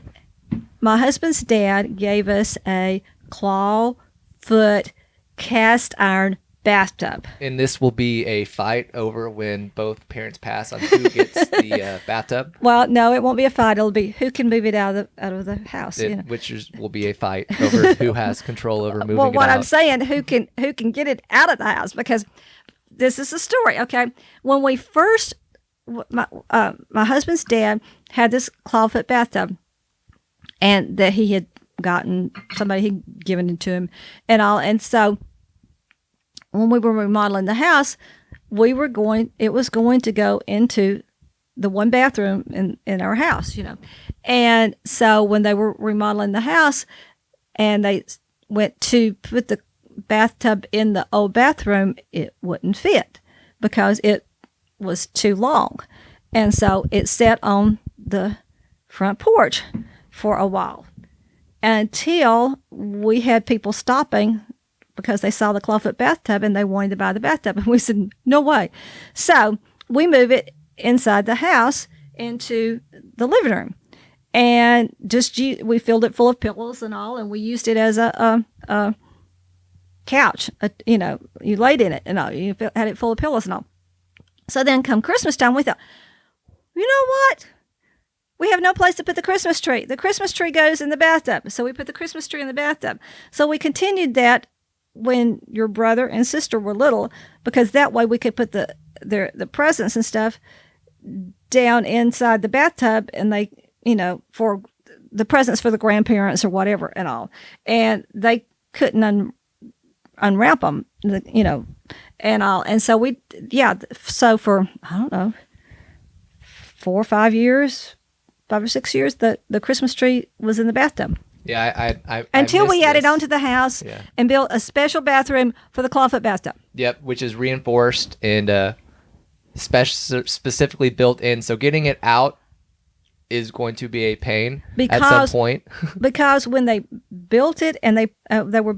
my husband's dad gave us a clawfoot cast iron bathtub. And this will be a fight over when both parents pass on who gets the bathtub? Well, no, it won't be a fight. It'll be who can move it out of the house. Which will be a fight over who has control over moving it out. Well, what I'm saying, who can get it out of the house, because this is the story. Okay, when we first, my husband's dad had this clawfoot bathtub, and that he had gotten, somebody had given it to him, and all. And so when we were remodeling the house, it was going to go into the one bathroom in our house, And so when they were remodeling the house and they went to put the bathtub in the old bathroom, it wouldn't fit because it was too long. And so it sat on the front porch for a while until we had people stopping because they saw the clawfoot bathtub and they wanted to buy the bathtub. And we said, no way. So we moved it inside the house into the living room. And we filled it full of pillows and all, and we used it as a couch. You laid in it and all. You had it full of pillows and all. So then come Christmas time, we thought, you know what? We have no place to put the Christmas tree. The Christmas tree goes in the bathtub. So we put the Christmas tree in the bathtub. So we continued that when your brother and sister were little, because that way we could put the presents and stuff down inside the bathtub, and they, for the presents for the grandparents or whatever and all. And they couldn't unwrap them, and all. And so so for, I don't know, 4 or 5 years, 5 or 6 years, the Christmas tree was in the bathtub. Yeah, I until we added this. onto the house and built a special bathroom for the clawfoot bathtub. Yep, which is reinforced and specifically built in. So getting it out is going to be a pain at some point. Because when they built it and they were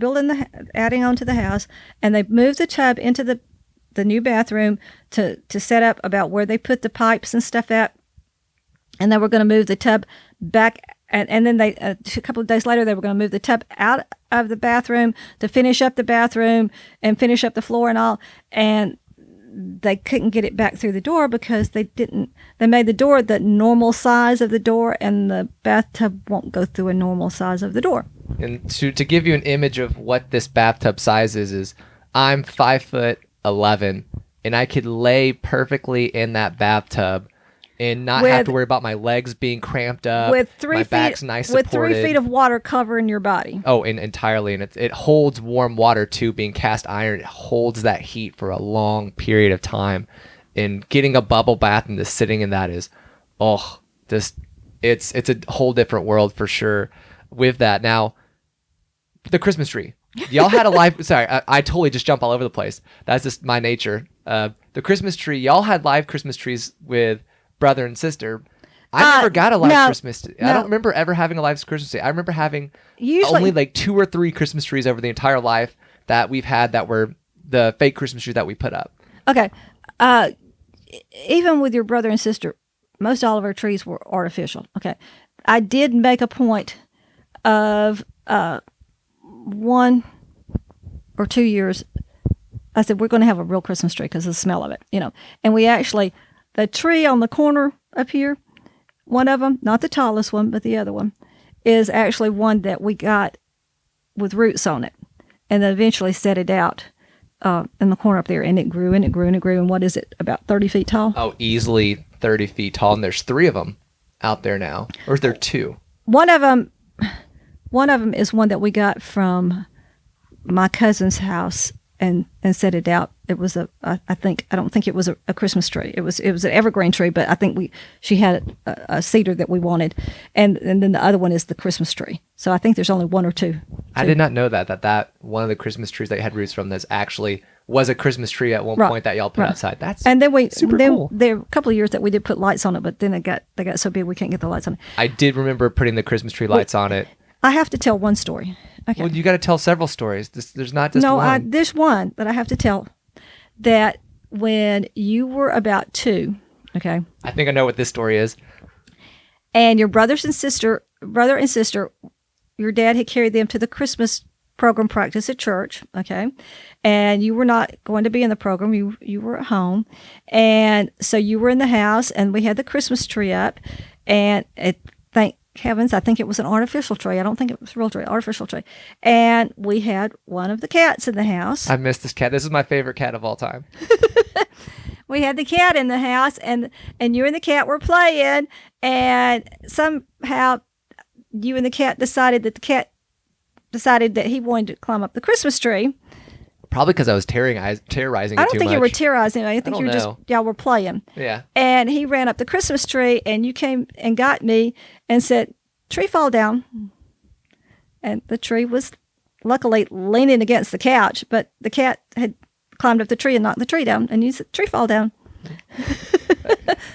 adding onto the house, and they moved the tub into the new bathroom to set up about where they put the pipes and stuff at, and they were going to move the tub back. And then a couple of days later, they were going to move the tub out of the bathroom to finish up the bathroom and finish up the floor and all. And they couldn't get it back through the door because they made the door the normal size of the door, and the bathtub won't go through a normal size of the door. And to give you an image of what this bathtub size is I'm 5'11", and I could lay perfectly in that bathtub and not have to worry about my legs being cramped up. With 3 my feet, back's nice supported. with 3 feet of water covering your body. Oh, and entirely, and it holds warm water too. Being cast iron, it holds that heat for a long period of time. And getting a bubble bath and just sitting in that is, it's a whole different world for sure. With that, now, the Christmas tree. Y'all had a live. Sorry, I totally just jump all over the place. That's just my nature. The Christmas tree. Y'all had live Christmas trees with brother and sister. I never got a live Christmas tree. I don't remember ever having a live Christmas tree. I remember having only like 2 or 3 Christmas trees over the entire life that we've had that were the fake Christmas trees that we put up. Okay. Even with your brother and sister, most all of our trees were artificial. Okay. I did make a point of 1 or 2 years. I said, we're going to have a real Christmas tree because of the smell of it, And we actually, the tree on the corner up here, one of them, not the tallest one, but the other one, is actually one that we got with roots on it. And then eventually set it out in the corner up there, and it grew and it grew and it grew. And what is it, about 30 feet tall? Oh, easily 30 feet tall. And there's 3 of them out there now. Or is there 2? One of them is one that we got from my cousin's house and set it out. It was I don't think it was a Christmas tree. It was an evergreen tree, but I think she had a cedar that we wanted, and then the other one is the Christmas tree. So I think there's only 1 or 2. I did not know that one of the Christmas trees that you had roots from this actually was a Christmas tree at one point that y'all put outside. That's and then cool. There were a couple of years that we did put lights on it, but then they got so big we can't get the lights on it. I did remember putting the Christmas tree lights on it. I have to tell one story. Okay. Well, you got to tell several stories. There's not just one. There's one that I have to tell. That when you were about 2, okay. I think I know what this story is. And your brother and sister, your dad had carried them to the Christmas program practice at church, okay. And you were not going to be in the program. You were at home, and so you were in the house, and we had the Christmas tree up, and heavens, I think it was an artificial tree. I don't think it was a real tree, artificial tree. And we had one of the cats in the house. I miss this cat. This is my favorite cat of all time. We had the cat in the house, and you and the cat were playing, and somehow you and the cat decided that he wanted to climb up the Christmas tree. Probably because I was terrorizing it too much. I don't think you were terrorizing him. I think don't you were just, know. y'all were playing. Yeah. And he ran up the Christmas tree, and you came and got me and said, "Tree fall down." And the tree was luckily leaning against the couch, but the cat had climbed up the tree and knocked the tree down, and you said, "Tree fall down."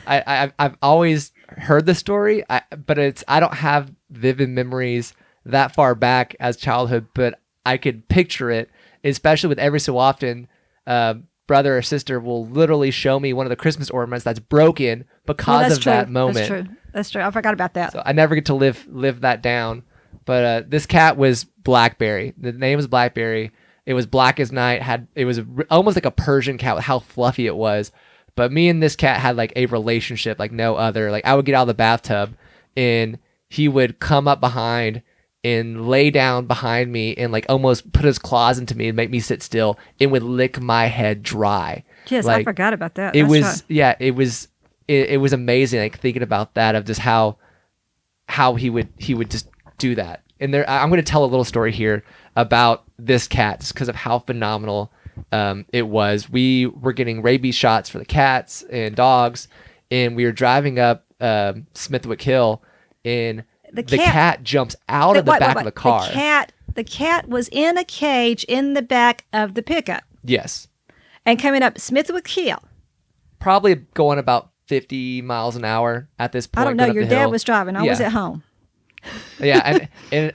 I've always heard the story, but I don't have vivid memories that far back as childhood, but I could picture it, especially with every so often, brother or sister will literally show me one of the Christmas ornaments that's broken because of that moment. That's true. That's true. I forgot about that. So I never get to live that down. But this cat was Blackberry. The name was Blackberry. It was black as night. It was almost like a Persian cat with how fluffy it was. But me and this cat had like a relationship like no other. Like I would get out of the bathtub and he would come up behind and lay down behind me and like almost put his claws into me and make me sit still and would lick my head dry. Yes, like, I forgot about that. It That's was right. yeah, it was amazing like thinking about that of just how he would just do that. And I'm going to tell a little story here about this cat just because of how phenomenal it was. We were getting rabies shots for the cats and dogs, and we were driving up Smithwick Hill, and the cat jumps out of the back of the car. The cat was in a cage in the back of the pickup. Yes. And coming up Smithwick Hill. Probably going about 50 miles an hour at this point. I don't know. going up Your the dad hill. was driving. I was at home. Yeah, and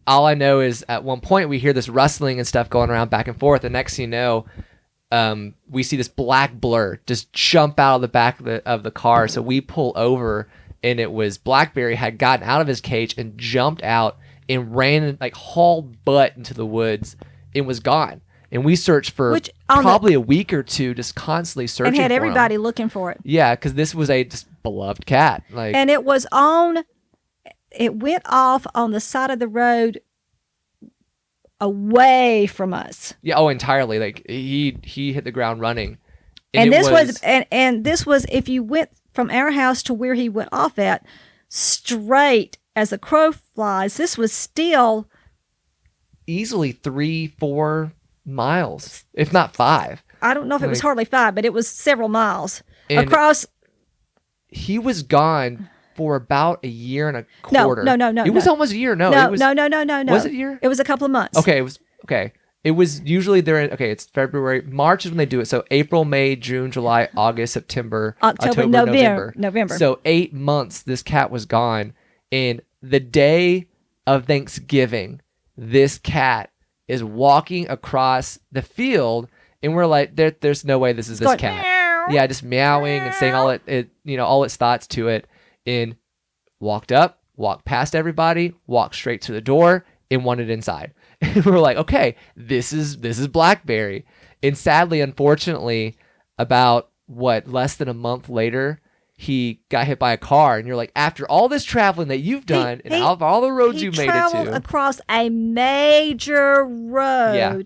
all I know is at one point we hear this rustling and stuff going around back and forth. And next thing you know, we see this black blur just jump out of the back of the car. So we pull over, and it was Blackberry had gotten out of his cage and jumped out and ran like hauled butt into the woods and was gone. And we searched for probably a week or two, just constantly searching and had for everybody him. looking for it. Yeah, because this was a just beloved cat. Like, and it was it went off on the side of the road away from us. yeah, entirely. Like he hit the ground running. And this was if you went from our house to where he went off at, straight as a crow flies. This was still easily 3-4 miles, if not 5. I don't know if it was hardly 5, but it was several miles And across. He was gone for about a year and a quarter. No. It was almost a year. No. No. Was it a year? It was a couple of months. Okay, it was okay. It was usually it's February, March is when they do it. So April, May, June, July, August, September, October, November. So 8 months this cat was gone. And the day of Thanksgiving, this cat is walking across the field, and we're like, there's no way this is this cat. Meow. Yeah, just meowing and saying all all its thoughts to it, and walked past everybody, walked straight to the door, and wanted inside. And we're like, okay, this is Blackberry. And sadly, unfortunately, about less than a month later, he got hit by a car. And you're like, after all this traveling that you've done and all the roads you've made it to, he traveled across a major road. Yeah.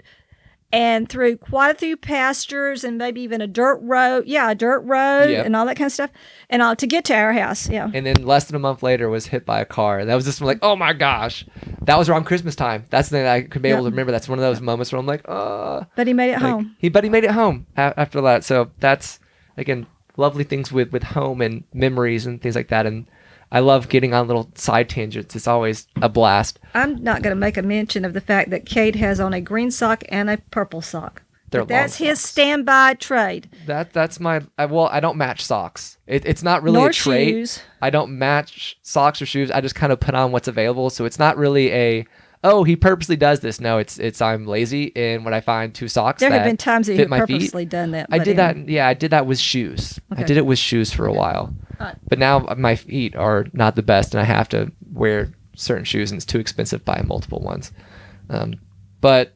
And through quite a few pastures and maybe even a dirt road. Yeah, a dirt road Yep. and all that kind of stuff. And to get to our house, yeah. and then less than a month later was hit by a car. And that was just like, oh my gosh, that was around Christmas time. That's the thing that I could be able to remember. That's one of those moments where I'm like, But he made it home. He made it home after that. So that's, again, lovely things with home and memories and things like that. And I love getting on little side tangents. It's always a blast. I'm not going to make a mention of the fact that Cade has on a green sock and a purple sock. They're But that's long his socks. standby trade. That's my I don't match socks. It's not really Nor a trait. shoes. I don't match socks or shoes. I just kind of put on what's available. So it's not really he purposely does this. No, it's I'm lazy, and when I find 2 socks There that have been times that fit you've my purposely feet, done that. I but did anyway. that. Yeah, I did that with shoes. I Okay. did it with shoes for a while. Alright. But now my feet are not the best, and I have to wear certain shoes, and it's too expensive to buy multiple ones. But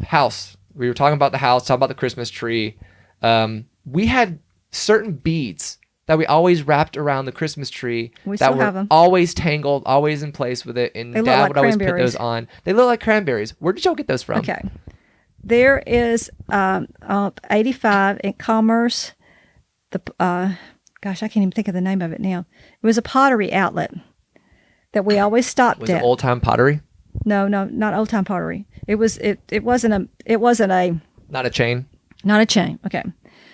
house. We were talking about the house, talking about the Christmas tree. We had certain beads that we always wrapped around the Christmas tree. We that still were have 'em. always tangled, always in place with it. And They look Dad like would always put cranberries. those on. They look like cranberries. Where did y'all get those from? Okay. There is 85 in Commerce. Gosh, I can't even think of the name of it now. It was a pottery outlet that we always stopped Was at. it Old Time Pottery? No, not Old Time Pottery. It wasn't a Not a chain. not a chain. Okay,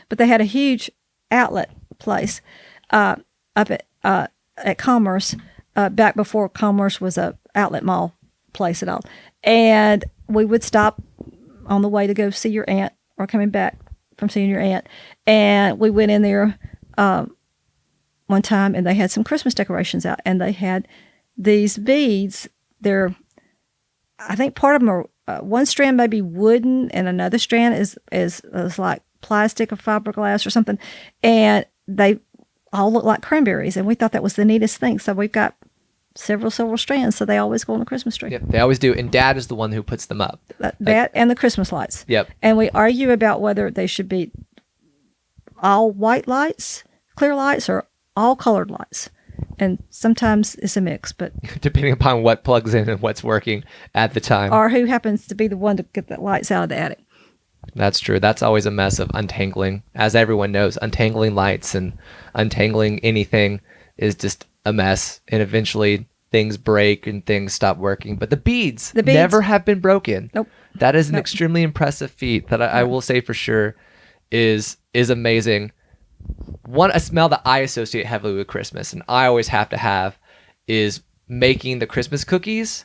but they had a huge outlet place up at Commerce back before Commerce was a outlet mall place at all, and we would stop on the way to go see your aunt or coming back from seeing your aunt, and we went in there one time, and they had some Christmas decorations out, and they had these beads. I think part of them are one strand may be wooden, and another strand is like plastic or fiberglass or something, and they all look like cranberries, and we thought that was the neatest thing. So we've got several strands, so they always go on the Christmas tree. Yep, they always do. And Dad is the one who puts them up. That and the Christmas lights. Yep. And we argue about whether they should be all white lights, clear lights, or all colored lights. And sometimes it's a mix, but Depending upon what plugs in and what's working at the time. or who happens to be the one to get the lights out of the attic. That's true. That's always a mess of untangling. As everyone knows, untangling lights and untangling anything is just a mess. And eventually things break and things stop working. But the beads never have been broken. Nope. That is an Nope. extremely impressive feat that I will say for sure is amazing. A smell that I associate heavily with Christmas, and I always have to have, is making the Christmas cookies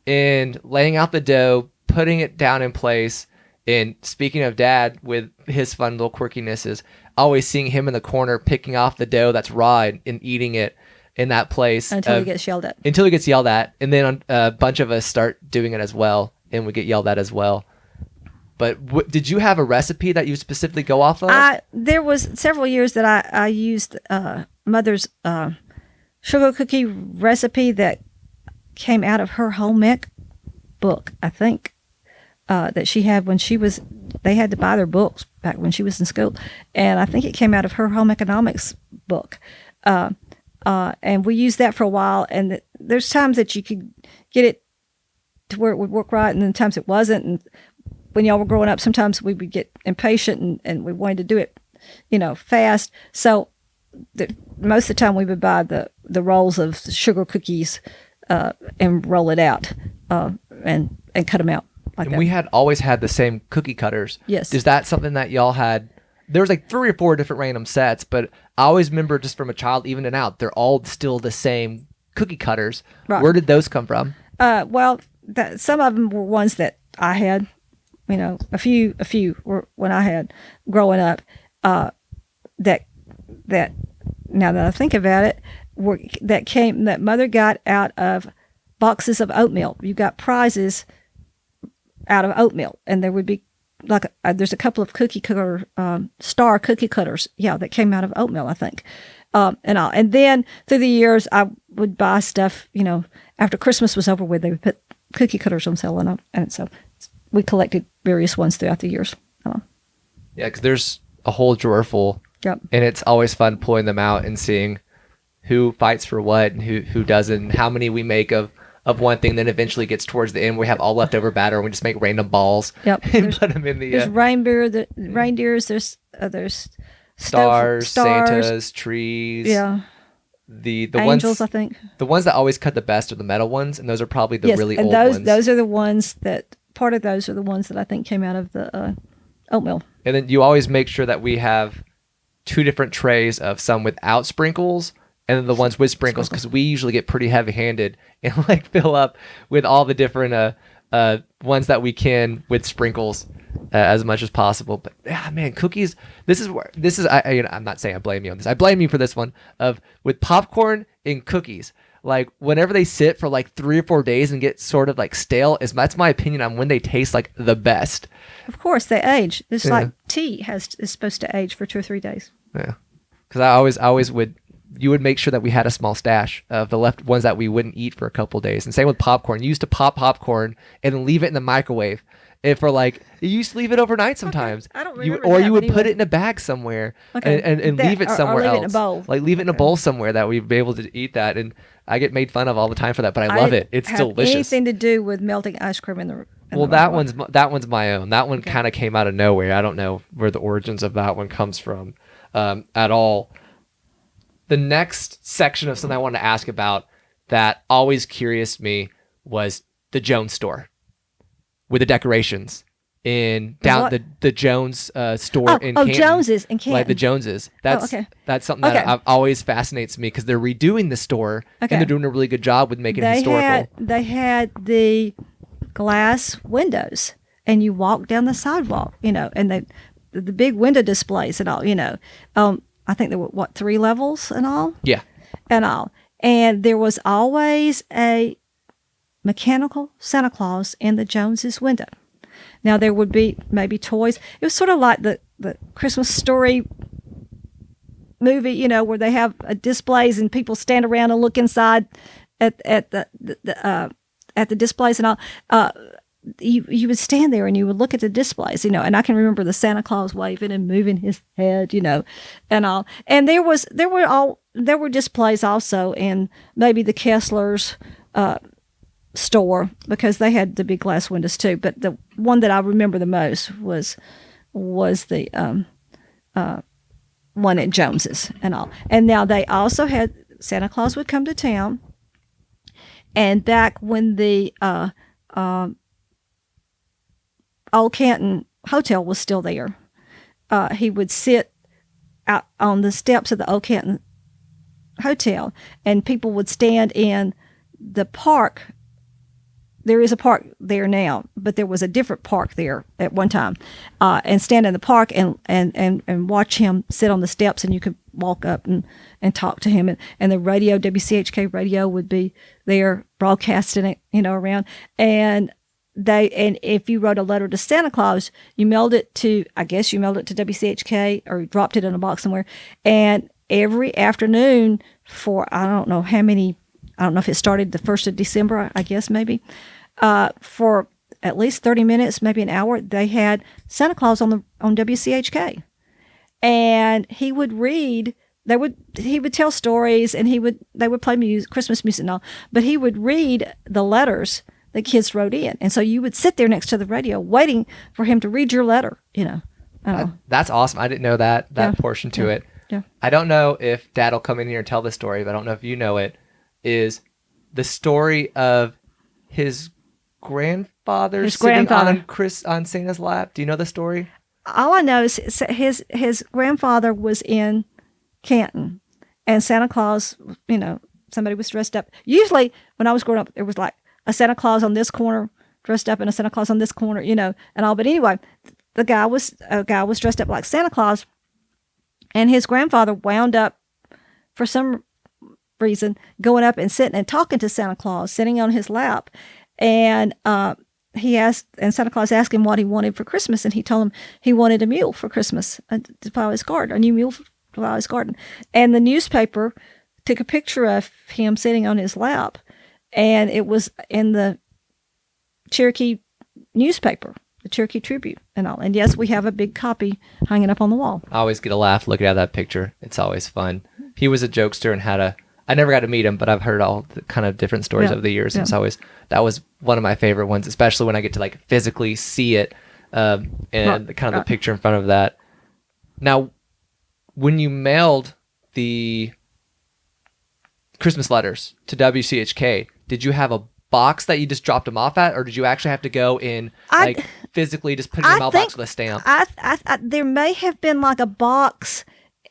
and laying out the dough, putting it down in place. And speaking of Dad, with his fun little quirkinesses, always seeing him in the corner picking off the dough that's raw and eating it in that place Until he gets yelled at. until he gets yelled at, and then a bunch of us start doing it as well, and we get yelled at as well. But did you have a recipe that you specifically go off of? There was several years that I used Mother's sugar cookie recipe that came out of her home ec book, I think, that she had when they had to buy their books back when she was in school. And I think it came out of her home economics book. And we used that for a while. And there's times that you could get it to where it would work right, and then times it wasn't. And when y'all were growing up, sometimes we would get impatient and we wanted to do it, fast. So most of the time we would buy the rolls of sugar cookies and roll it out and cut them out like and that. we had always had the same cookie cutters. Yes. Is that something that y'all had? There was like 3 or 4 different random sets, but I always remember just from a child, even and out, they're all still the same cookie cutters. Right. Where did those come from? Well, some of them were ones that I had, a few were when I had growing up, that now that I think about it, that Mother got out of boxes of oatmeal. You got prizes out of oatmeal, and there would be there's a couple of cookie cutter star cookie cutters, that came out of oatmeal, I think, and then through the years I would buy stuff. After Christmas was over with, they would put cookie cutters on sale, and so we collected various ones throughout the years. Yeah, because there's a whole drawer full. Yep. And it's always fun pulling them out and seeing who fights for what and who doesn't, and how many we make of one thing. Then eventually gets towards the end, we have all leftover batter, and we just make random balls. Yep. And put them in the There's reindeers. There's stars, Santas, trees. Yeah. The Angels, ones, I think. the ones that always cut the best are the metal ones, and those are probably the really and old those, ones. Those are the ones that those are the ones that I think came out of the oatmeal. And then you always make sure that we have 2 different trays of some without sprinkles, and then the ones with sprinkles, because we usually get pretty heavy-handed and fill up with all the different ones that we can with sprinkles as much as possible. But man, cookies. This is I'm not saying I blame you on this. I blame you for this one with popcorn and cookies. Like whenever they sit for 3 or 4 days and get sort of stale, that's my opinion on when they taste the best. Of course, they age. It's like tea is supposed to age for 2 or 3 days. Yeah, because I always would. You would make sure that we had a small stash of the left ones that we wouldn't eat for a couple days. And same with popcorn. You used to pop popcorn and then leave it in the microwave. If for like you used to leave it overnight sometimes. I don't You, remember or that, you but would put anyway. it in a bag somewhere Okay. and That- leave it or somewhere leave else. it in a bowl. Like leave it in a bowl somewhere that we'd be able to eat that. And I get made fun of all the time for that, but I love it. didn't It's have delicious. Anything to do with melting ice cream in the Well, that one's my own. That one Okay. kind of came out of nowhere. I don't know where the origins of that one comes from at all. The next section of something I wanted to ask about that always curious me was the Jones store with the decorations in down what? the Jones store in Canton. Joneses in Canton. Like the Joneses. That's okay. that's something that Okay. always fascinates me because they're redoing the store Okay. and they're doing a really good job with making it historical. They had the glass windows, and you walk down the sidewalk, and the big window displays and all, I think there were 3 levels and all. Yeah. And all. And there was always a mechanical Santa Claus in the Joneses window. Now there would be maybe toys. It was sort of like the Christmas Story movie, where they have displays and people stand around and look inside at the displays and all. You would stand there and you would look at the displays, and I can remember the Santa Claus waving and moving his head, and all. And there were displays also in maybe the Kessler's store, because they had the big glass windows too. But the one that I remember the most was the one at Jones's and all. And now they also had Santa Claus would come to town, and back when the Old Canton Hotel was still there, he would sit out on the steps of the Old Canton Hotel, and people would stand in the park. There is a park there now, but there was a different park there at one time, and stand in the park and watch him sit on the steps, and you could walk up and talk to him, and the radio, WCHK radio, would be there broadcasting it, around, and if you wrote a letter to Santa Claus, you mailed it to WCHK, or dropped it in a box somewhere, and every afternoon for I don't know if it started the 1st of December, I guess maybe, for at least 30 minutes, maybe an hour, they had Santa Claus on WCHK, and he would read. He would tell stories, and they would play music, Christmas music and all, but he would read the letters the kids wrote in, and so you would sit there next to the radio waiting for him to read your letter. That's awesome. I didn't know that Yeah. portion to it. Yeah. I don't know if Dad will come in here and tell the story, but I don't know if you know it. Is the story of his grandfather His sitting grandfather. on Santa's lap? Do you know the story? All I know is his grandfather was in Canton, and Santa Claus, somebody was dressed up. Usually, when I was growing up, there was like a Santa Claus on this corner dressed up, and a Santa Claus on this corner, and all. But anyway, a guy was dressed up like Santa Claus, and his grandfather wound up, for some reason, going up and sitting and talking to Santa Claus, sitting on his lap, and Santa Claus asked him what he wanted for Christmas, and he told him he wanted a mule for Christmas to plow his garden, a new mule to plow his garden. And the newspaper took a picture of him sitting on his lap, and it was in the Cherokee newspaper, the Cherokee Tribune and all. And yes, we have a big copy hanging up on the wall. I always get a laugh looking at that picture. It's always fun. He was a jokester and I never got to meet him, but I've heard all the kind of different stories Yeah. over the years. Yeah. That was one of my favorite ones, especially when I get to like physically see it, and the picture in front of that. Now, when you mailed the Christmas letters to WCHK, did you have a box that you just dropped them off at, or did you actually have to go in physically just put it in your mailbox with a stamp? There may have been like a box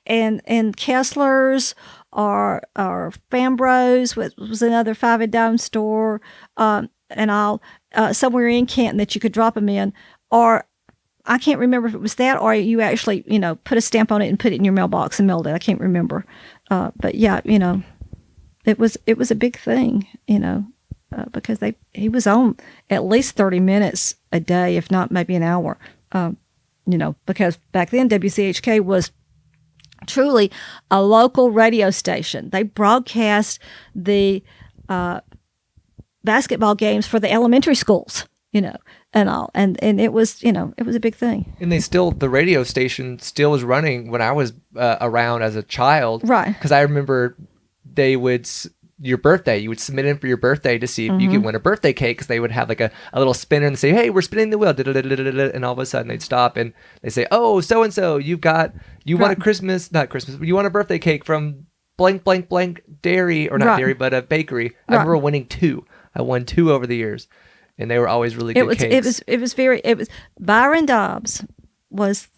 in Kessler's or Fambro's, which was another 5 and dime store, and all, somewhere in Canton that you could drop them in, or I can't remember if it was that, or you actually, put a stamp on it and put it in your mailbox and mailed it. I can't remember, but yeah, it was a big thing, because he was on at least 30 minutes a day, if not maybe an hour, because back then WCHK was truly a local radio station. They broadcast the basketball games for the elementary schools, and all, and it was, it was a big thing. And the radio station still was running when I was around as a child. Right. Because I remember your birthday, you would submit in for your birthday to see if you could win a birthday cake, because they would have like a little spinner and say, hey, we're spinning the wheel, and all of a sudden they'd stop and they say, oh, so-and-so, you won a you won a birthday cake from blank, blank, blank dairy, or not dairy, but a bakery. I remember winning 2. I won 2 over the years, and they were always really good cakes. It was Byron Dobbs was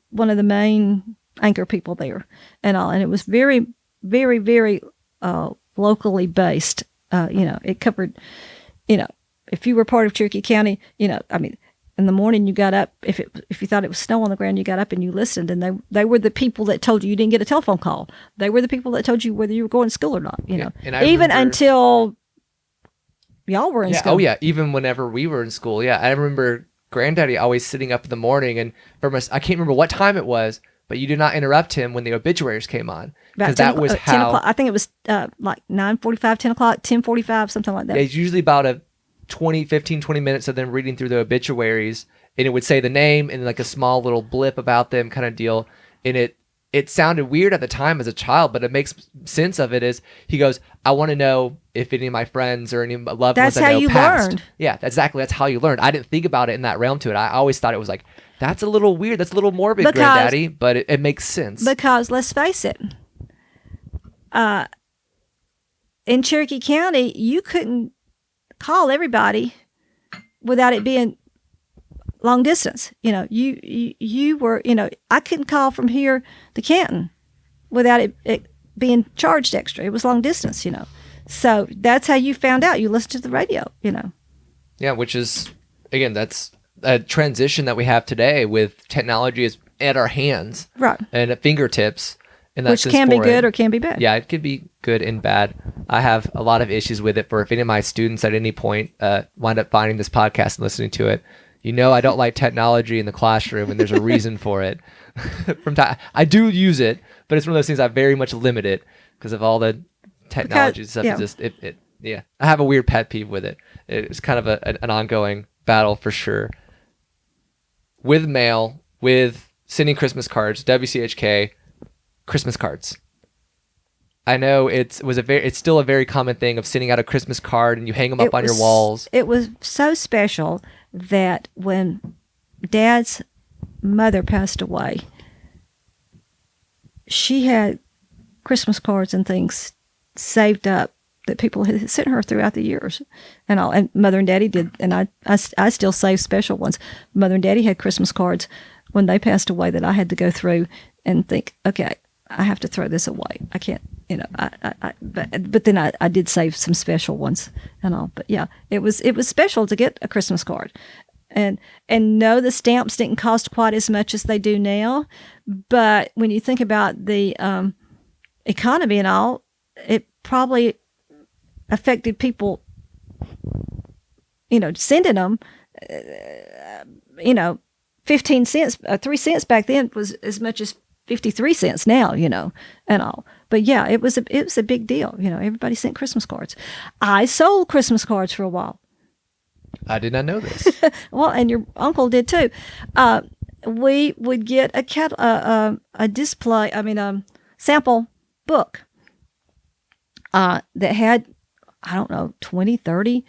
one of the main anchor people there and all, and it was very, very, very locally based. It covered, if you were part of Cherokee County, in the morning you got up, if you thought it was snow on the ground, you got up and you listened, and they were the people that told you didn't get a telephone call. They were the people that told you whether you were going to school or not, And even until y'all were in school. Oh yeah, even whenever we were in school. Yeah, I remember Granddaddy always sitting up in the morning, and I can't remember what time it was, but you did not interrupt him when the obituaries came on, because that was 10 o'clock. I think it was like 9:45, 10 o'clock, 10:45, something like that. Yeah, it's usually about a 20 minutes of them reading through the obituaries, and it would say the name and like a small little blip about them kind of deal. And it sounded weird at the time as a child, but it makes sense of it. Is he goes, I want to know if any of my friends or any of my loved ones I know passed. That's how you learned. Yeah, that's how you learned. I didn't think about it in that realm to it. I always thought it was like, that's a little weird. That's a little morbid, Granddaddy, but it makes sense. Because let's face it, in Cherokee County, you couldn't call everybody without it being long distance. You were, I couldn't call from here to Canton without it being charged extra. It was long distance, So that's how you found out. You listened to the radio, Yeah, which is, again, that's a transition that we have today with technology is at our hands. Right. And at fingertips. And which can be good or can be bad. Yeah, it could be good and bad. I have a lot of issues with it. For if any of my students at any point wind up finding this podcast and listening to it, I don't like technology in the classroom, and there's a reason for it. I do use it, but it's one of those things I very much limit it because of all the technology and stuff. Yeah. I have a weird pet peeve with it. It's kind of an ongoing battle for sure. With mail, with sending Christmas cards, WCHK. Christmas cards. I know it's still a very common thing of sending out a Christmas card and you hang them up on your walls. It was so special that when Dad's mother passed away, she had Christmas cards and things saved up that people had sent her throughout the years and all. And Mother and Daddy did, and I still save special ones. Mother and Daddy had Christmas cards when they passed away that I had to go through and think, okay, I have to throw this away. I can't, but then I did save some special ones and all. But yeah, it was special to get a Christmas card, and no, the stamps didn't cost quite as much as they do now. But when you think about the economy and all, it probably affected people, sending them, 15 cents, 3 cents back then was as much as 53 cents now, and all. But yeah, it was a big deal. Everybody sent Christmas cards. I sold Christmas cards for a while. I did not know this. Well, and your uncle did too. We would get a display, sample book that had, 20, 30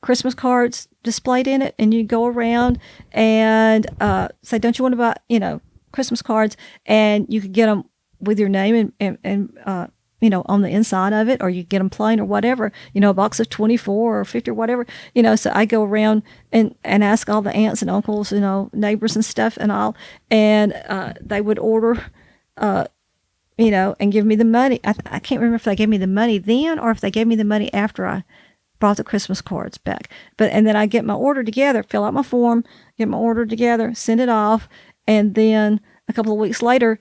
Christmas cards displayed in it, and you'd go around and say, don't you want to buy, Christmas cards, and you could get them with your name and on the inside of it, or you get them plain or whatever, a box of 24 or 50 or whatever, so I go around and ask all the aunts and uncles, neighbors and stuff and all, and they would order, and give me the money. I can't remember if they gave me the money then or if they gave me the money after I brought the Christmas cards back. And then I get my order together, fill out my form, get my order together, send it off, and then a couple of weeks later,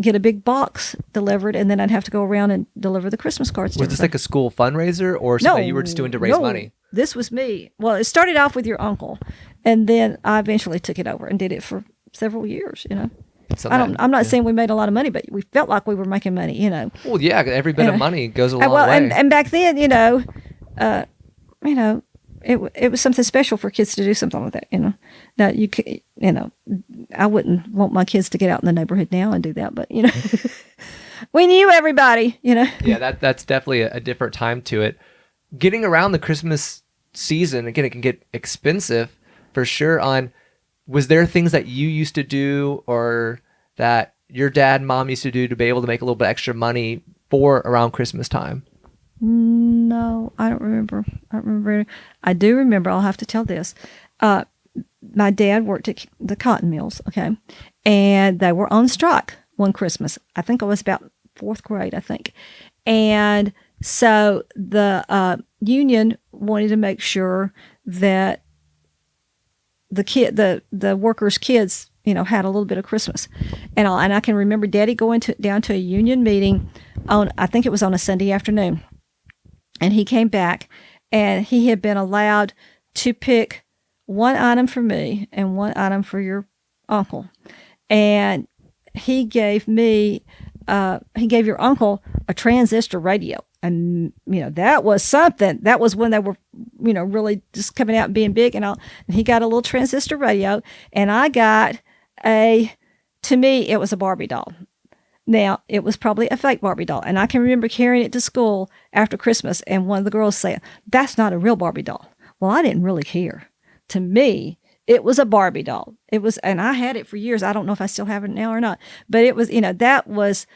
get a big box delivered, and then I'd have to go around and deliver the Christmas cards. Was this like a school fundraiser or something you were just doing to raise money? This was me. Well, it started off with your uncle, and then I eventually took it over and did it for several years, I'm not saying we made a lot of money, but we felt like we were making money, Well, yeah, every bit of money goes a long way. And back then, it it was something special for kids to do something like that. Now you could, I wouldn't want my kids to get out in the neighborhood now and do that, but we knew everybody. Yeah, that's definitely a different time to it. Getting around the Christmas season, again, it can get expensive for sure. Was there things that you used to do or that your dad and mom used to do to be able to make a little bit extra money for around Christmas time? No, I don't remember. I do remember. I'll have to tell this. My dad worked at the cotton mills, okay, and they were on strike one Christmas. I think I was about 4th grade, I think. And so the union wanted to make sure that the workers' kids, had a little bit of Christmas, and I can remember Daddy going down to a union meeting I think it was on a Sunday afternoon, and he came back, and he had been allowed to pick one item for me and one item for your uncle, and he gave your uncle a transistor radio. And, that was something. That was when they were, really just coming out and being big and all. And he got a little transistor radio, and I got to me, it was a Barbie doll. Now, it was probably a fake Barbie doll. And I can remember carrying it to school after Christmas, and one of the girls saying, "That's not a real Barbie doll." Well, I didn't really care. To me, it was a Barbie doll. It was, and I had it for years. I don't know if I still have it now or not. But it was, that was,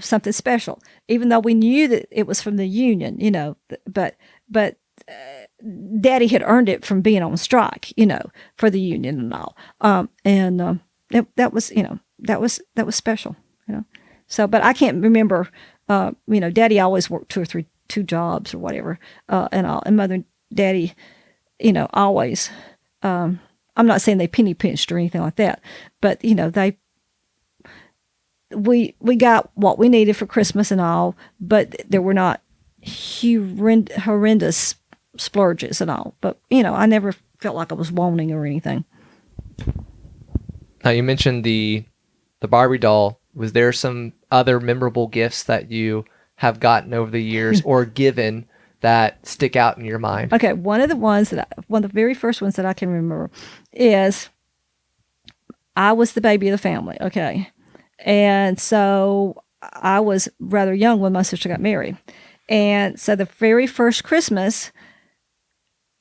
something special, even though we knew that it was from the union, but Daddy had earned it from being on strike, for the union and all. That was special, So, but I can't remember, Daddy always worked 2 or 3 jobs or whatever, and all, and Mother and Daddy, always, I'm not saying they penny pinched or anything like that, but, we got what we needed for Christmas and all, but there were not horrendous splurges and all. But, I never felt like I was wanting or anything. Now, you mentioned the Barbie doll. Was there some other memorable gifts that you have gotten over the years or given that stick out in your mind? Okay, one of the very first ones that I can remember is I was the baby of the family, okay? And so I was rather young when my sister got married. And so the very first Christmas,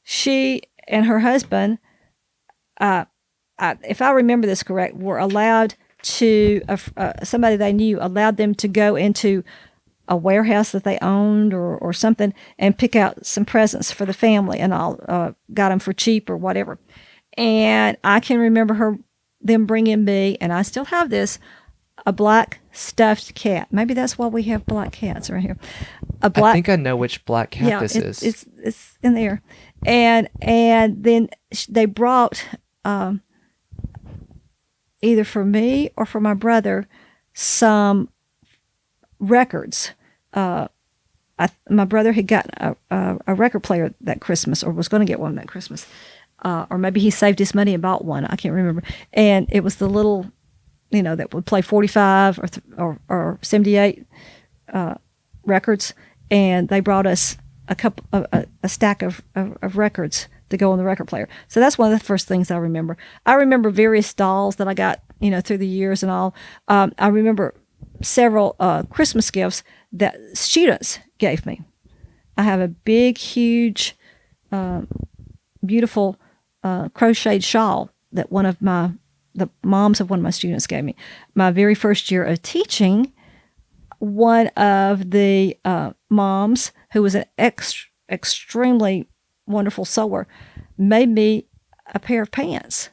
she and her husband, if I remember this correct, were allowed to, somebody they knew allowed them to go into a warehouse that they owned or something and pick out some presents for the family, and all, got them for cheap or whatever. And I can remember them bringing me, and I still have this, a black stuffed cat. Maybe that's why we have black cats right here. I think I know which black cat this is. It's in there. And then they brought, either for me or for my brother, some records. My brother had gotten a record player that Christmas, or was going to get one that Christmas. Or maybe he saved his money and bought one. I can't remember. And it was the little, that would play 45 or 78 records, and they brought us a stack of records to go on the record player. So that's one of the first things I remember. I remember various dolls that I got, through the years and all. I remember several Christmas gifts that students gave me. I have a big, huge, beautiful crocheted shawl that the moms of one of my students gave me. My very first year of teaching, one of the moms, who was an extremely wonderful sewer, made me a pair of pants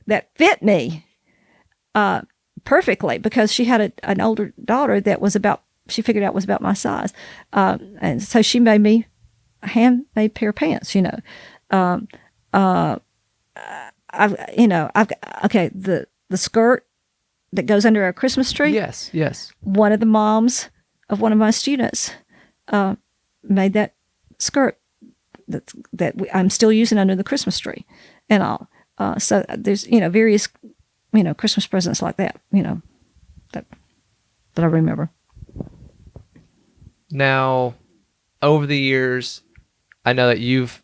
that fit me perfectly, because she had an older daughter that she figured out was about my size. And so she made me a handmade pair of pants, the skirt that goes under our Christmas tree. Yes. One of the moms of one of my students made that skirt I'm still using under the Christmas tree and all. So there's, various, Christmas presents like that, that I remember. Now, over the years, I know that you've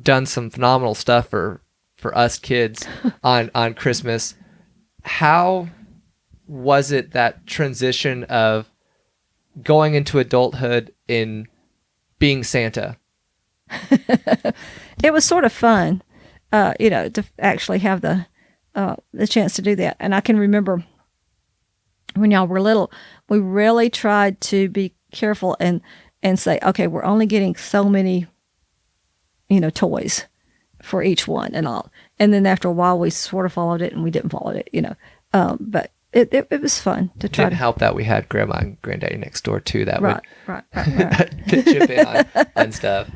done some phenomenal stuff for us kids on Christmas. How was it, that transition of going into adulthood in being Santa? It was sort of fun, to actually have the chance to do that. And I can remember when y'all were little, we really tried to be careful and say, okay, we're only getting so many, toys for each one and all. And then after a while, we sort of followed it and we didn't follow it, but it was fun to try. Didn't help that we had grandma and granddaddy next door too. That right. could chip in on stuff.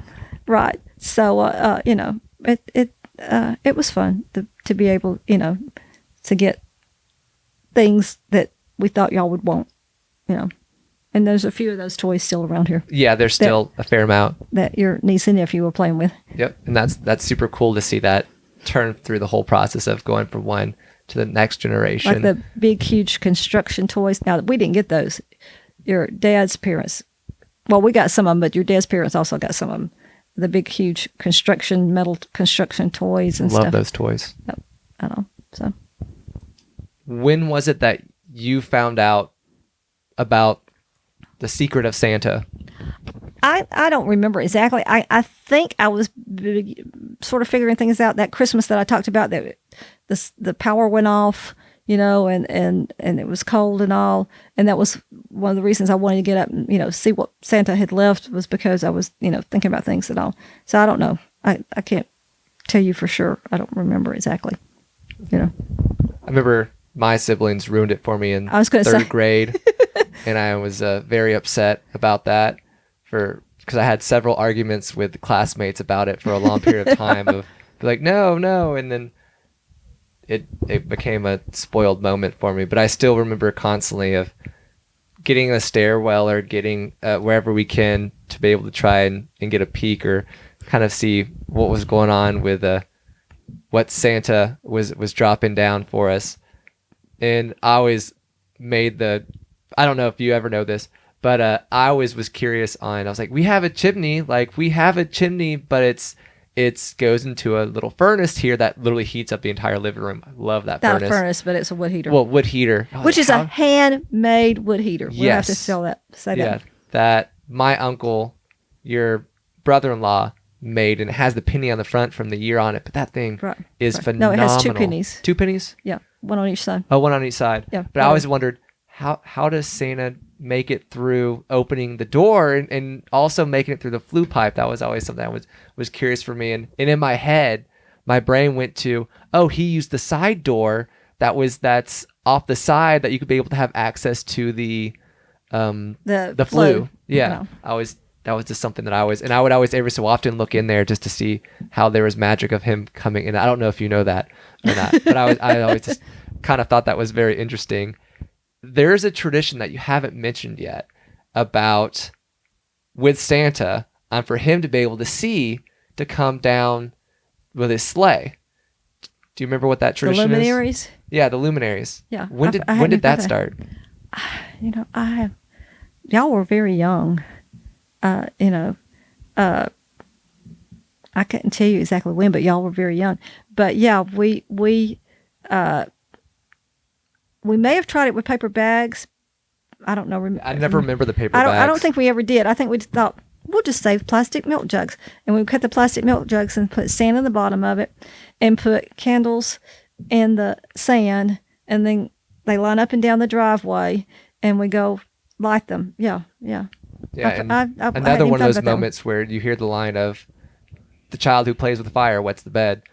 Right. So, it was fun to be able, to get things that we thought y'all would want, And there's a few of those toys still around here Yeah, there's still a fair amount that your niece and nephew were playing with. Yep, and that's super cool to see that turn through the whole process of going from one to the next generation. Like the big, huge construction toys. Now, we didn't get those. Your dad's parents, well, we got some of them, but your dad's parents also got some of them. The big, huge metal construction toys and Love stuff. those toys. Yep, I know. So, when was it that you found out about the secret of Santa? I don't remember exactly. I think I was sort of figuring things out that Christmas that I talked about, that the power went off, and it was cold and all. And that was one of the reasons I wanted to get up and, see what Santa had left, was because I was, thinking about things and all. So I don't know. I can't tell you for sure. I don't remember exactly, I remember my siblings ruined it for me in I was gonna third say. grade. And I was very upset about that because I had several arguments with classmates about it for a long period of time of like, no. And then it became a spoiled moment for me. But I still remember constantly of getting a stairwell or getting wherever we can to be able to try and get a peek or kind of see what was going on with what Santa was dropping down for us. And I always made I don't know if you ever know this, but I always was curious I was like, we have a chimney, but it goes into a little furnace here that literally heats up the entire living room. I love that Not furnace. a furnace, but it's a wood heater. Well, wood heater. Which is a handmade wood heater. We'll have to Yes. say Yeah, that. that my uncle, your brother-in-law, made, and it has the penny on the front from the year on it, but that thing Right, is right. phenomenal. No, it has 2 pennies. 2 pennies? Yeah, one on each side. Oh, one on each side. Yeah. But I always wondered, how does Santa make it through opening the door and also making it through the flue pipe? That was always something that was curious for me. And in my head, my brain went to, he used the side door that's off the side that you could be able to have access to the flue. Yeah. No. That was just something that I would always every so often look in there just to see how there was magic of him coming in. I don't know if you know that or not, but I always just kind of thought that was very interesting. There's a tradition that you haven't mentioned yet about with Santa, for him to be able to come down with his sleigh. Do you remember what that tradition is? The luminaries? Yeah, the luminaries. Yeah. When did that start? Y'all were very young. I couldn't tell you exactly when, but y'all were very young. But yeah, we may have tried it with paper bags. I don't know. I never remember the paper bags. I don't think we ever did. I think we just thought, we'll just save plastic milk jugs. And we cut the plastic milk jugs and put sand in the bottom of it and put candles in the sand. And then they line up and down the driveway and we go light them. Yeah. Yeah, I another one of those moments where you hear the line of the child who plays with fire wets the bed.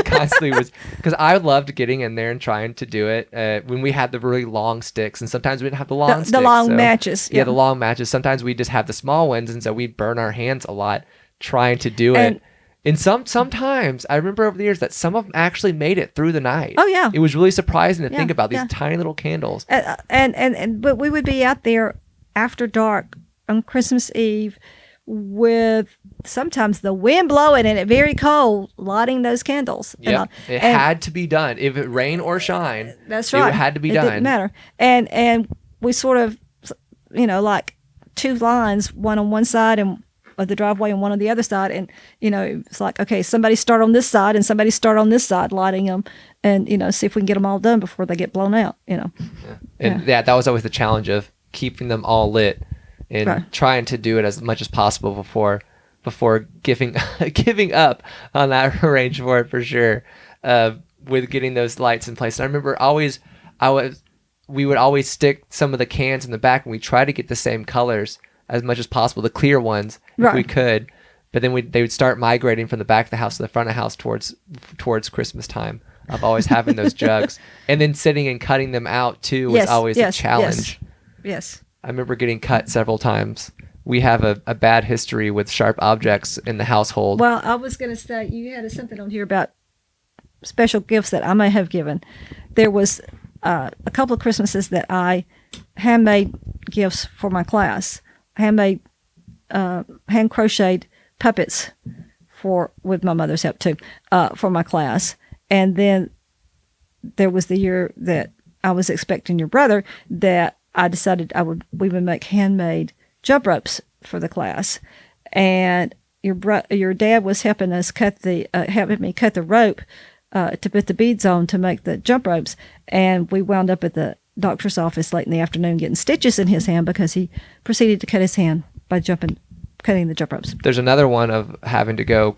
Constantly was, because I loved getting in there and trying to do it when we had the really long sticks, and sometimes we didn't have the long sticks. The long matches. Yeah, the long matches. Sometimes we just have the small ones, and so we'd burn our hands a lot trying to do it. And sometimes I remember over the years that some of them actually made it through the night. Oh yeah, it was really surprising to think about these tiny little candles. But we would be out there after dark on Christmas Eve with sometimes the wind blowing and it very cold, lighting those candles. Yeah, it had to be done. If it rain or shine, that's right. It had to be done. It didn't matter. And we sort of, like 2 lines, one on one side and of the driveway and one on the other side. And, it's like, okay, somebody start on this side and somebody start on this side, lighting them, and, see if we can get them all done before they get blown out, And that was always the challenge of keeping them all lit and trying to do it as much as possible before giving up on that range for sure, with getting those lights in place. And I remember we would always stick some of the cans in the back, and we try to get the same colors as much as possible, the clear ones, if we could. But then they would start migrating from the back of the house to the front of the house towards Christmas time, of always having those jugs. And then sitting and cutting them out too was always a challenge. Yes. I remember getting cut several times. We have a bad history with sharp objects in the household. Well, I was going to say, you had something on here about special gifts that I may have given. There was a couple of Christmases that I handmade gifts for my class, handmade, hand crocheted puppets with my mother's help too, for my class. And then there was the year that I was expecting your brother that I decided we would make handmade jump ropes for the class. And your dad was helping us helping me cut the rope to put the beads on to make the jump ropes. And we wound up at the doctor's office late in the afternoon getting stitches in his hand because he proceeded to cut his hand by cutting the jump ropes. There's another one of having to go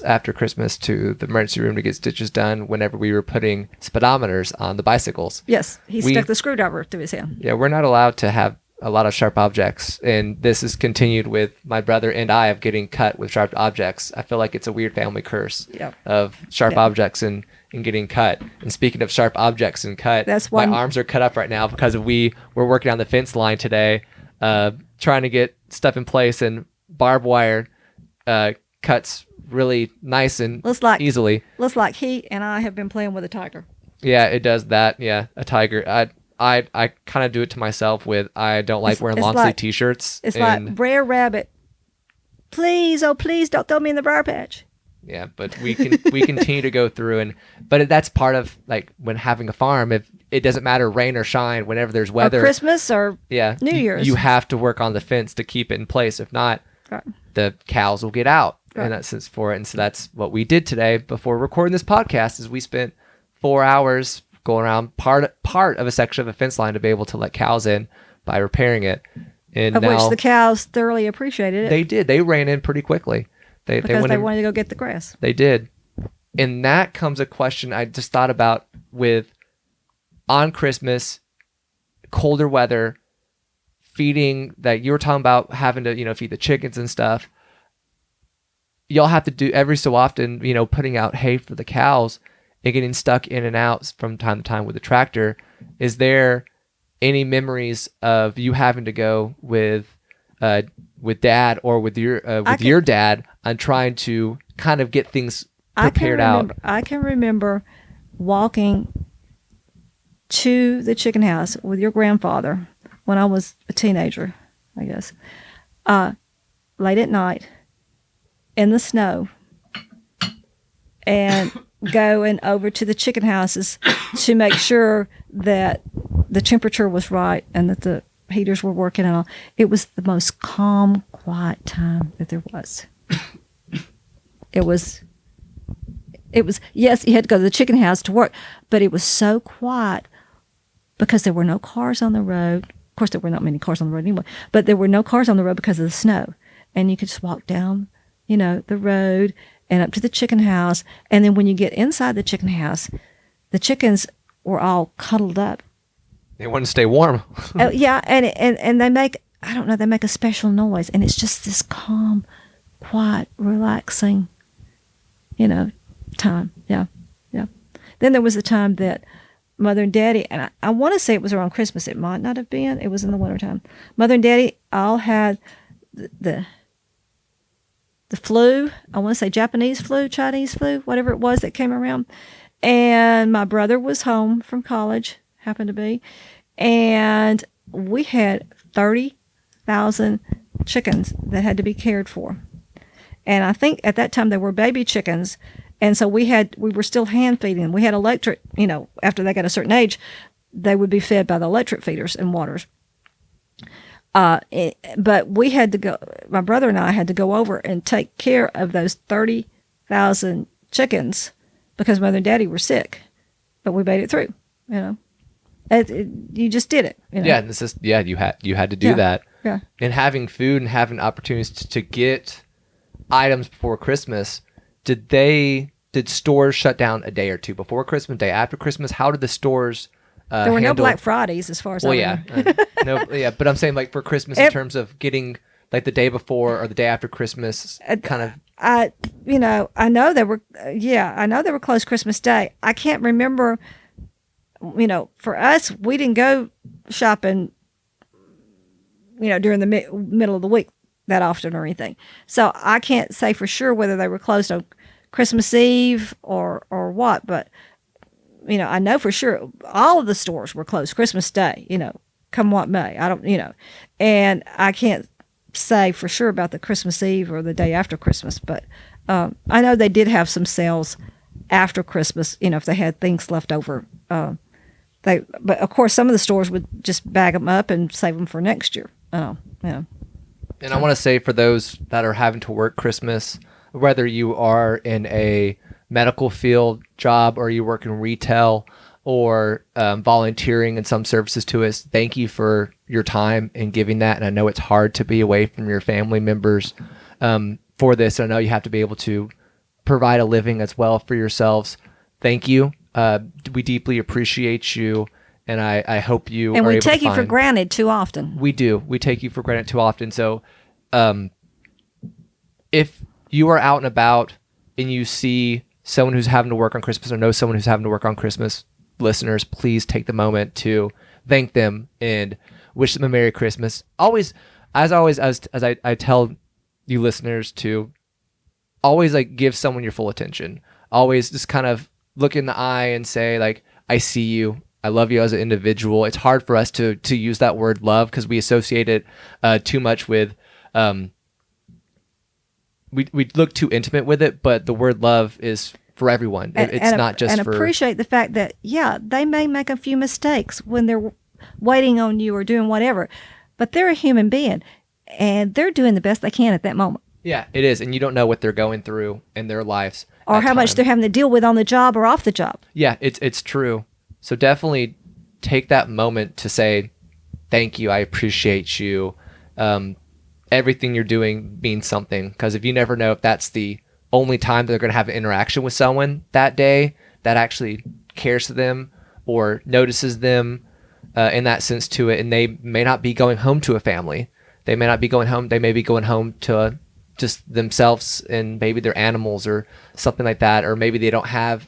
after Christmas to the emergency room to get stitches done whenever we were putting speedometers on the bicycles. Yes, he stuck the screwdriver through his hand. Yeah, we're not allowed to have a lot of sharp objects, and this is continued with my brother and I of getting cut with sharp objects. I feel like it's a weird family curse of sharp objects and getting cut. And speaking of sharp objects and cut, my arms are cut up right now because we're working on the fence line today, trying to get stuff in place, and barbed wire cuts really nice and easily. Looks like he and I have been playing with a tiger. Yeah, it does that. Yeah, a tiger. I kind of do it to myself with I don't like wearing long sleeve t-shirts. It's like Brer Rabbit. Please, oh please, don't throw me in the briar patch. Yeah, but we continue to go through, but that's part of like when having a farm. If it doesn't matter rain or shine, whenever there's weather, or Christmas or New Year's, you have to work on the fence to keep it in place. If not, the cows will get out in that sense for it. And so that's what we did today before recording this podcast. Is we spent 4 hours going around part of a section of a fence line to be able to let cows in by repairing it. And which the cows thoroughly appreciated it. They did. They ran in pretty quickly. Because they wanted to go get the grass. They did. And that comes a question I just thought about with on Christmas, colder weather, feeding that you were talking about having to, feed the chickens and stuff. Y'all have to do every so often, putting out hay for the cows and getting stuck in and out from time to time with the tractor. Is there any memories of you having to go with dad or with your dad on trying to kind of get things prepared out? I can remember walking to the chicken house with your grandfather when I was a teenager, I guess, late at night in the snow, and going over to the chicken houses to make sure that the temperature was right and that the heaters were working and all. It was the most calm, quiet time that there was. It was, yes, you had to go to the chicken house to work, but it was so quiet because there were no cars on the road. Of course, there were not many cars on the road anyway, but there were no cars on the road because of the snow. And you could just walk down, the road and up to the chicken house. And then when you get inside the chicken house, the chickens were all cuddled up. They want to stay warm. Yeah, and they make, they make a special noise. And it's just this calm, quiet, relaxing, time. Yeah. Then there was a time that Mother and Daddy, and I want to say it was around Christmas. It might not have been. It was in the wintertime. Mother and Daddy all had the flu. I want to say Japanese flu, Chinese flu, whatever it was that came around. And my brother was home from college, happened to be. And we had 30,000 chickens that had to be cared for. And I think at that time they were baby chickens. And so we were still hand feeding them. We had electric, after they got a certain age, they would be fed by the electric feeders and waters. But we had to go. My brother and I had to go over and take care of those 30,000 chickens because Mother and Daddy were sick. But we made it through. You just did it. Yeah, and this is you had to do that. Yeah. And having food and having opportunities to get items before Christmas, did stores shut down a day or two before Christmas, day after Christmas? How did the stores there were no handle... Black Fridays as far as I remember. No, yeah, but I'm saying like for Christmas in terms of getting like the day before or the day after Christmas kind of. I know they were. I know they were closed Christmas Day. I can't remember. For us, we didn't go shopping. During the middle of the week that often or anything. So I can't say for sure whether they were closed on Christmas Eve or what. But I know for sure all of the stores were closed Christmas Day. Come what may. I don't. And I can't say for sure about the Christmas Eve or the day after Christmas, but I know they did have some sales after Christmas, if they had things left over. But of course, some of the stores would just bag them up and save them for next year. Yeah. And I want to say for those that are having to work Christmas, whether you are in a medical field job or you work in retail or volunteering in some services to us, thank you for your time and giving that. And I know it's hard to be away from your family members for this. I know you have to be able to provide a living as well for yourselves. Thank you. We deeply appreciate you, and I hope you and are we able take to you for granted too often. We do. We take you for granted too often. So if you are out and about and you see someone who's having to work on Christmas or know someone who's having to work on Christmas, listeners, please take the moment to thank them and wish them a Merry Christmas. Always, as I tell you listeners to always like give someone your full attention. Always just kind of look in the eye and say like, I see you. I love you as an individual. It's hard for us to use that word love because we associate it too much with, we look too intimate with it, but the word love is for everyone. It's not just for... And appreciate the fact that, they may make a few mistakes when they're waiting on you or doing whatever, but they're a human being and they're doing the best they can at that moment. Yeah, it is. And you don't know what they're going through in their lives. Or how much they're having to deal with on the job or off the job. Yeah, it's true. So definitely take that moment to say, thank you, I appreciate you. Everything you're doing means something. Because if you never know if that's the only time they're going to have an interaction with someone that day that actually cares to them or notices them in that sense to it. And they may not be going home to a family. They may not be going home. They may be going home to just themselves and maybe their animals or something like that. Or maybe they don't have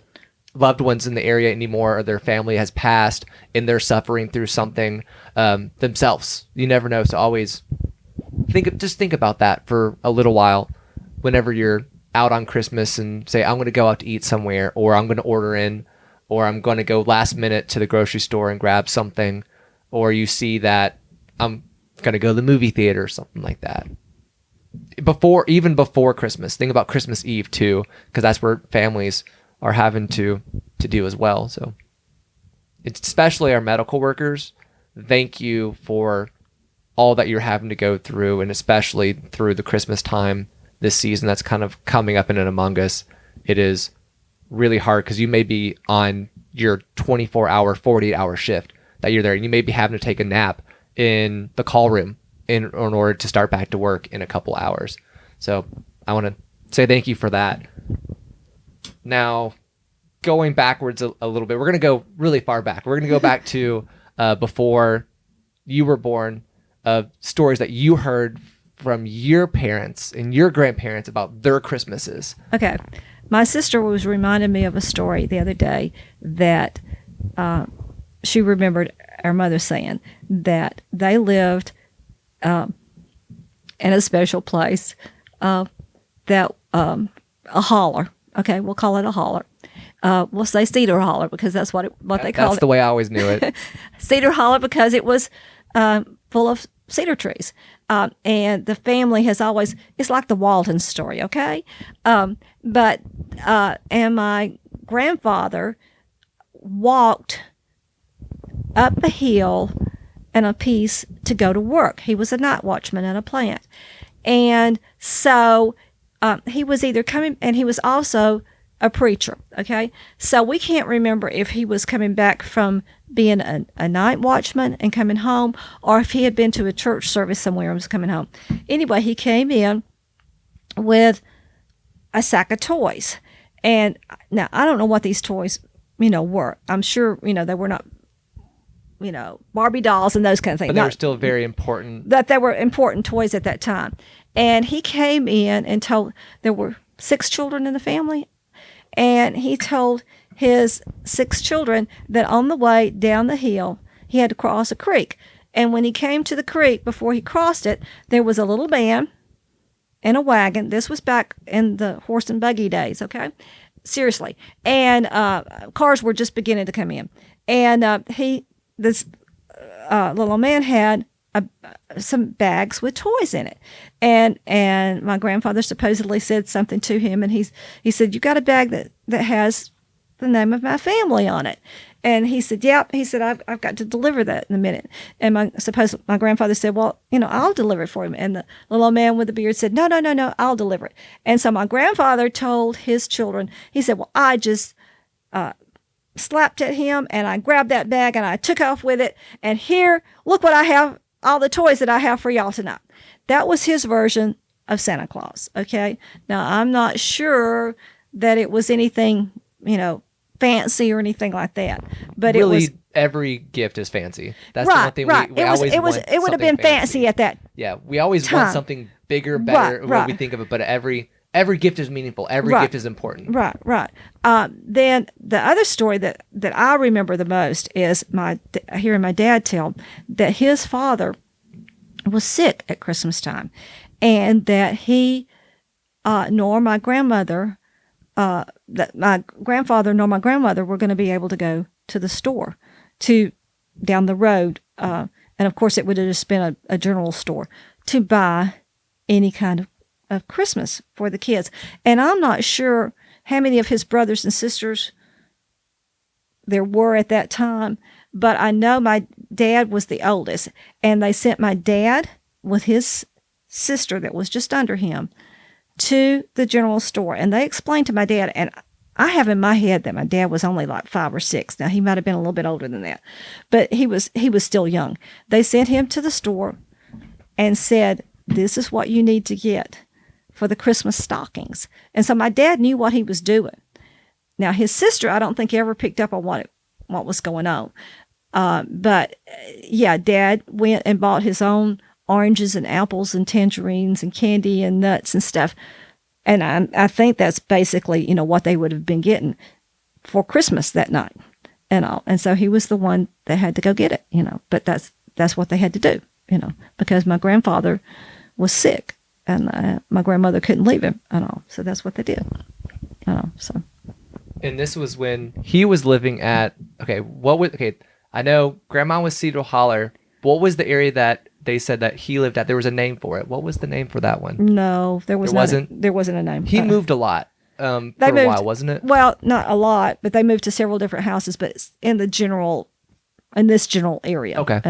loved ones in the area anymore, or their family has passed and they're suffering through something themselves. You never know. So always think about that for a little while whenever you're out on Christmas and say, I'm going to go out to eat somewhere, or I'm going to order in, or I'm going to go last minute to the grocery store and grab something, or you see that I'm going to go to the movie theater or something like that. Even before Christmas, think about Christmas Eve too, because that's where families are having to do as well. So it's especially our medical workers. Thank you for all that you're having to go through, and especially through the Christmas time this season that's kind of coming up in and among us. It is really hard because you may be on your 24-hour, 48-hour shift that you're there, and you may be having to take a nap in the call room in order to start back to work in a couple hours. So I want to say thank you for that. Now, going backwards a little bit, we're going to go really far back. We're going to go back to before you were born, stories that you heard from your parents and your grandparents about their Christmases. Okay. My sister was reminding me of a story the other day that she remembered our mother saying that they lived in a special place, that a holler. Okay, we'll call it a holler. We'll say Cedar Holler because that's what they called it. That's the way I always knew it. Cedar Holler because it was full of cedar trees. And the family has always, it's like the Walton story, okay? And my grandfather walked up a hill and a piece to go to work. He was a night watchman at a plant. And so he was either coming, and he was also a preacher, okay? So we can't remember if he was coming back from being a night watchman and coming home, or if he had been to a church service somewhere and was coming home. Anyway, he came in with a sack of toys. And now, I don't know what these toys, were. I'm sure, they were not, Barbie dolls and those kind of things. But they were still very important. That they were important toys at that time. And he came in and told, there were 6 children in the family, and he told his 6 children that on the way down the hill, he had to cross a creek. And when he came to the creek, before he crossed it, there was a little man in a wagon. This was back in the horse and buggy days, okay? Seriously. And cars were just beginning to come in. And this little man had some bags with toys in it. And my grandfather supposedly said something to him, and he said, "You got a bag that has the name of my family on it?" And he said, "Yep." He said, I've got to deliver that in a minute. And my grandfather said, "Well, I'll deliver it for him." And the little man with the beard said, No, I'll deliver it. And so my grandfather told his children, he said, "Well, I just slapped at him, and I grabbed that bag, and I took off with it. And here, look what I have, all the toys that I have for y'all tonight." That was his version of Santa Claus, okay? Now, I'm not sure that it was anything, fancy or anything like that. But really, it was, every gift is fancy. That's right, the one thing right. we always want. It would have been fancy at that. Yeah, we always time. want something bigger, better, when we think of it. But every gift is meaningful. Every gift is important. Right. Then the other story that I remember the most is hearing my dad tell that his father was sick at Christmas time, and that he nor my grandmother, that my grandfather nor my grandmother were going to be able to go to the store down the road, and of course it would have just been a general store, to buy any kind of Christmas for the kids. And I'm not sure how many of his brothers and sisters there were at that time, but I know my dad was the oldest, and they sent my dad with his sister that was just under him to the general store. And they explained to my dad, and I have in my head that my dad was only like 5 or 6. Now, he might have been a little bit older than that, but he was still young. They sent him to the store and said, "This is what you need to get for the Christmas stockings." And so my dad knew what he was doing. Now, his sister, I don't think ever picked up on what was going on. But yeah, Dad went and bought his own oranges and apples and tangerines and candy and nuts and stuff. And I think that's basically, what they would have been getting for Christmas that night and all. And so he was the one that had to go get it, but that's what they had to do, because my grandfather was sick and my grandmother couldn't leave him and all. So that's what they did, so. And this was when he was living at, I know Grandma was Cedar Holler. What was the area that they said that he lived at? There was a name for it. What was the name for that one? No, there wasn't a name. He moved a lot for a while, wasn't it? Well, not a lot, but they moved to several different houses, but it's in this general area. Okay.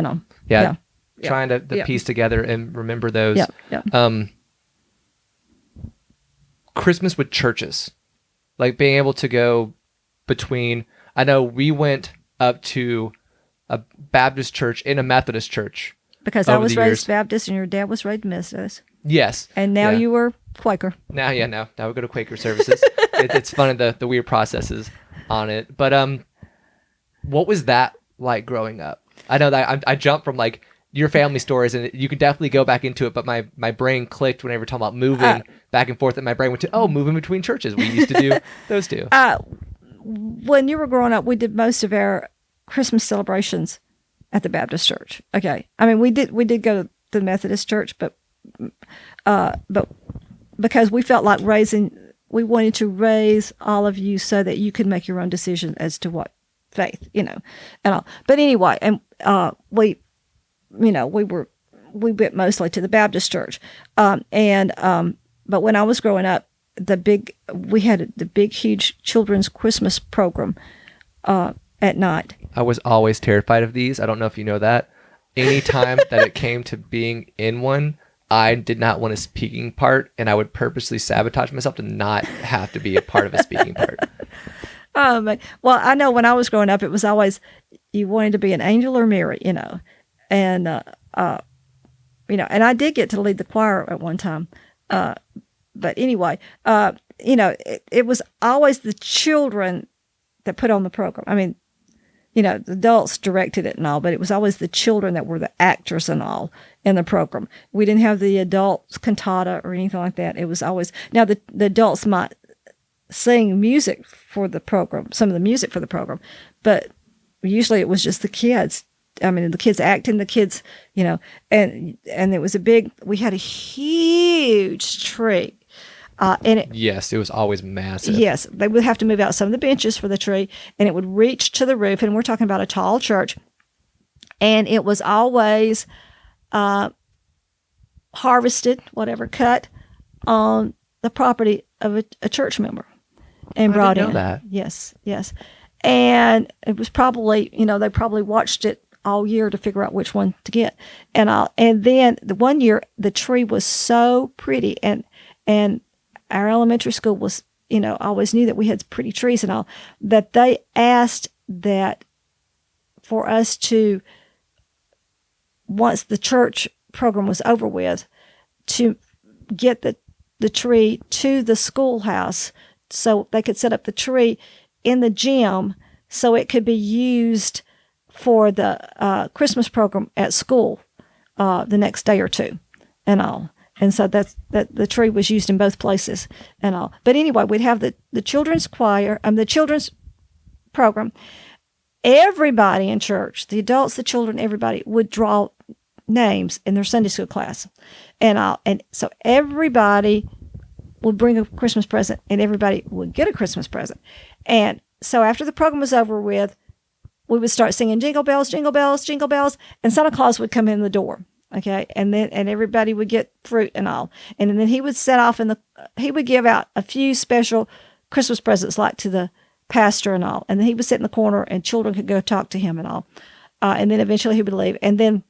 Yeah. Trying to piece together and remember those. Yeah. Christmas with churches. Like being able to go between, I know we went up to a Baptist church and a Methodist church. Because I was raised Baptist and your dad was raised Methodist. Yes. And now you were Quaker. Now we go to Quaker services. It's fun, the weird processes on it. But what was that like growing up? I know that I jumped from like your family stories, and you can definitely go back into it, but my brain clicked whenever we were talking about moving back and forth, and my brain went to, moving between churches. We used to do those two. When you were growing up, we did most of our Christmas celebrations at the Baptist church. Okay. I mean, we did go to the Methodist church, but because we felt like we wanted to raise all of you so that you could make your own decision as to what faith, and all. But anyway, and we went mostly to the Baptist church. But when I was growing up, we had the big, huge children's Christmas program at night. I was always terrified of these. I don't know if you know that. anytime that it came to being in one, I did not want a speaking part, and I would purposely sabotage myself to not have to be a part of a speaking part. Well, I know when I was growing up, it was always you wanted to be an angel or Mary, and and I did get to lead the choir at one time. But anyway, it was always the children that put on the program. I mean, the adults directed it and all, but it was always the children that were the actors and all in the program. We didn't have the adults cantata or anything like that. It was always, now the adults might sing music for the program, some of the music for the program, but usually it was just the kids. I mean, the kids acting, the kids, and it was we had a huge tree. Yes, it was always massive. Yes, they would have to move out some of the benches for the tree, and it would reach to the roof. And we're talking about a tall church, and it was always harvested, cut on the property of a church member, and brought in. I didn't know that. Yes, and it was probably they probably watched it all year to figure out which one to get, and then the one year the tree was so pretty, and our elementary school was, always knew that we had pretty trees and all, that they asked that for us to, once the church program was over with, to get the tree to the schoolhouse so they could set up the tree in the gym so it could be used for the Christmas program at school the next day or two and all. And so that the tree was used in both places and all. But anyway, we'd have the children's choir, the children's program. Everybody in church, the adults, the children, everybody would draw names in their Sunday school class and all. And so everybody would bring a Christmas present and everybody would get a Christmas present. And so after the program was over with, we would start singing jingle bells, jingle bells, jingle bells, and Santa Claus would come in the door. Okay, and everybody would get fruit and all, and then he would set off he would give out a few special Christmas presents, like to the pastor and all, and then he would sit in the corner, and children could go talk to him and all, and then eventually he would leave, and then,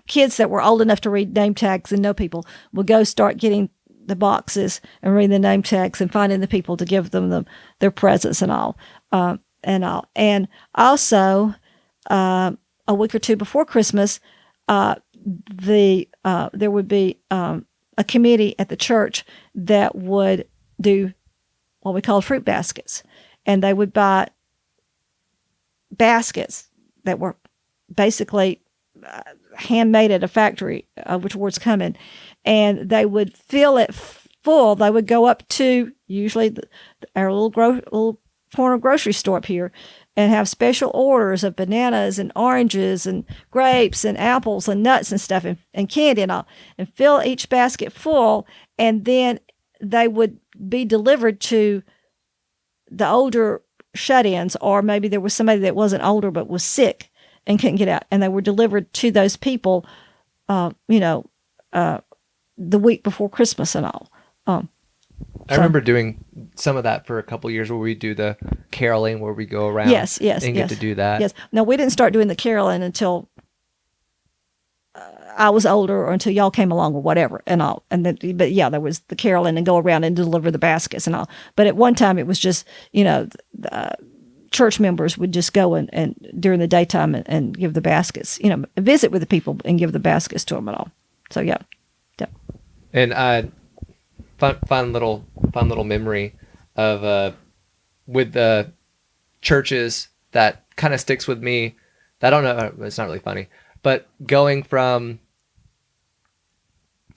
kids that were old enough to read name tags and know people would go start getting the boxes and reading the name tags and finding the people to give them their presents and all, and also. A week or two before Christmas, there would be a committee at the church that would do what we called fruit baskets, and they would buy baskets that were basically handmade at a factory, which word's coming, and they would fill it full. They would go up to usually our little corner grocery store up here, and have special orders of bananas and oranges and grapes and apples and nuts and stuff and candy and all, and fill each basket full, and then they would be delivered to the older shut-ins, or maybe there was somebody that wasn't older but was sick and couldn't get out, and they were delivered to those people, the week before Christmas and all. I remember doing some of that for a couple of years, where we do the caroling, where we go around yes, and get to do that. Yes. No, we didn't start doing the caroling until I was older, or until y'all came along or whatever and all. But yeah, there was the caroling and go around and deliver the baskets and all. But at one time it was just, the church members would just go and during the daytime and give the baskets, visit with the people and give the baskets to them and all. So yeah. And fun little memory of with the churches that kind of sticks with me. I don't know, it's not really funny, but going from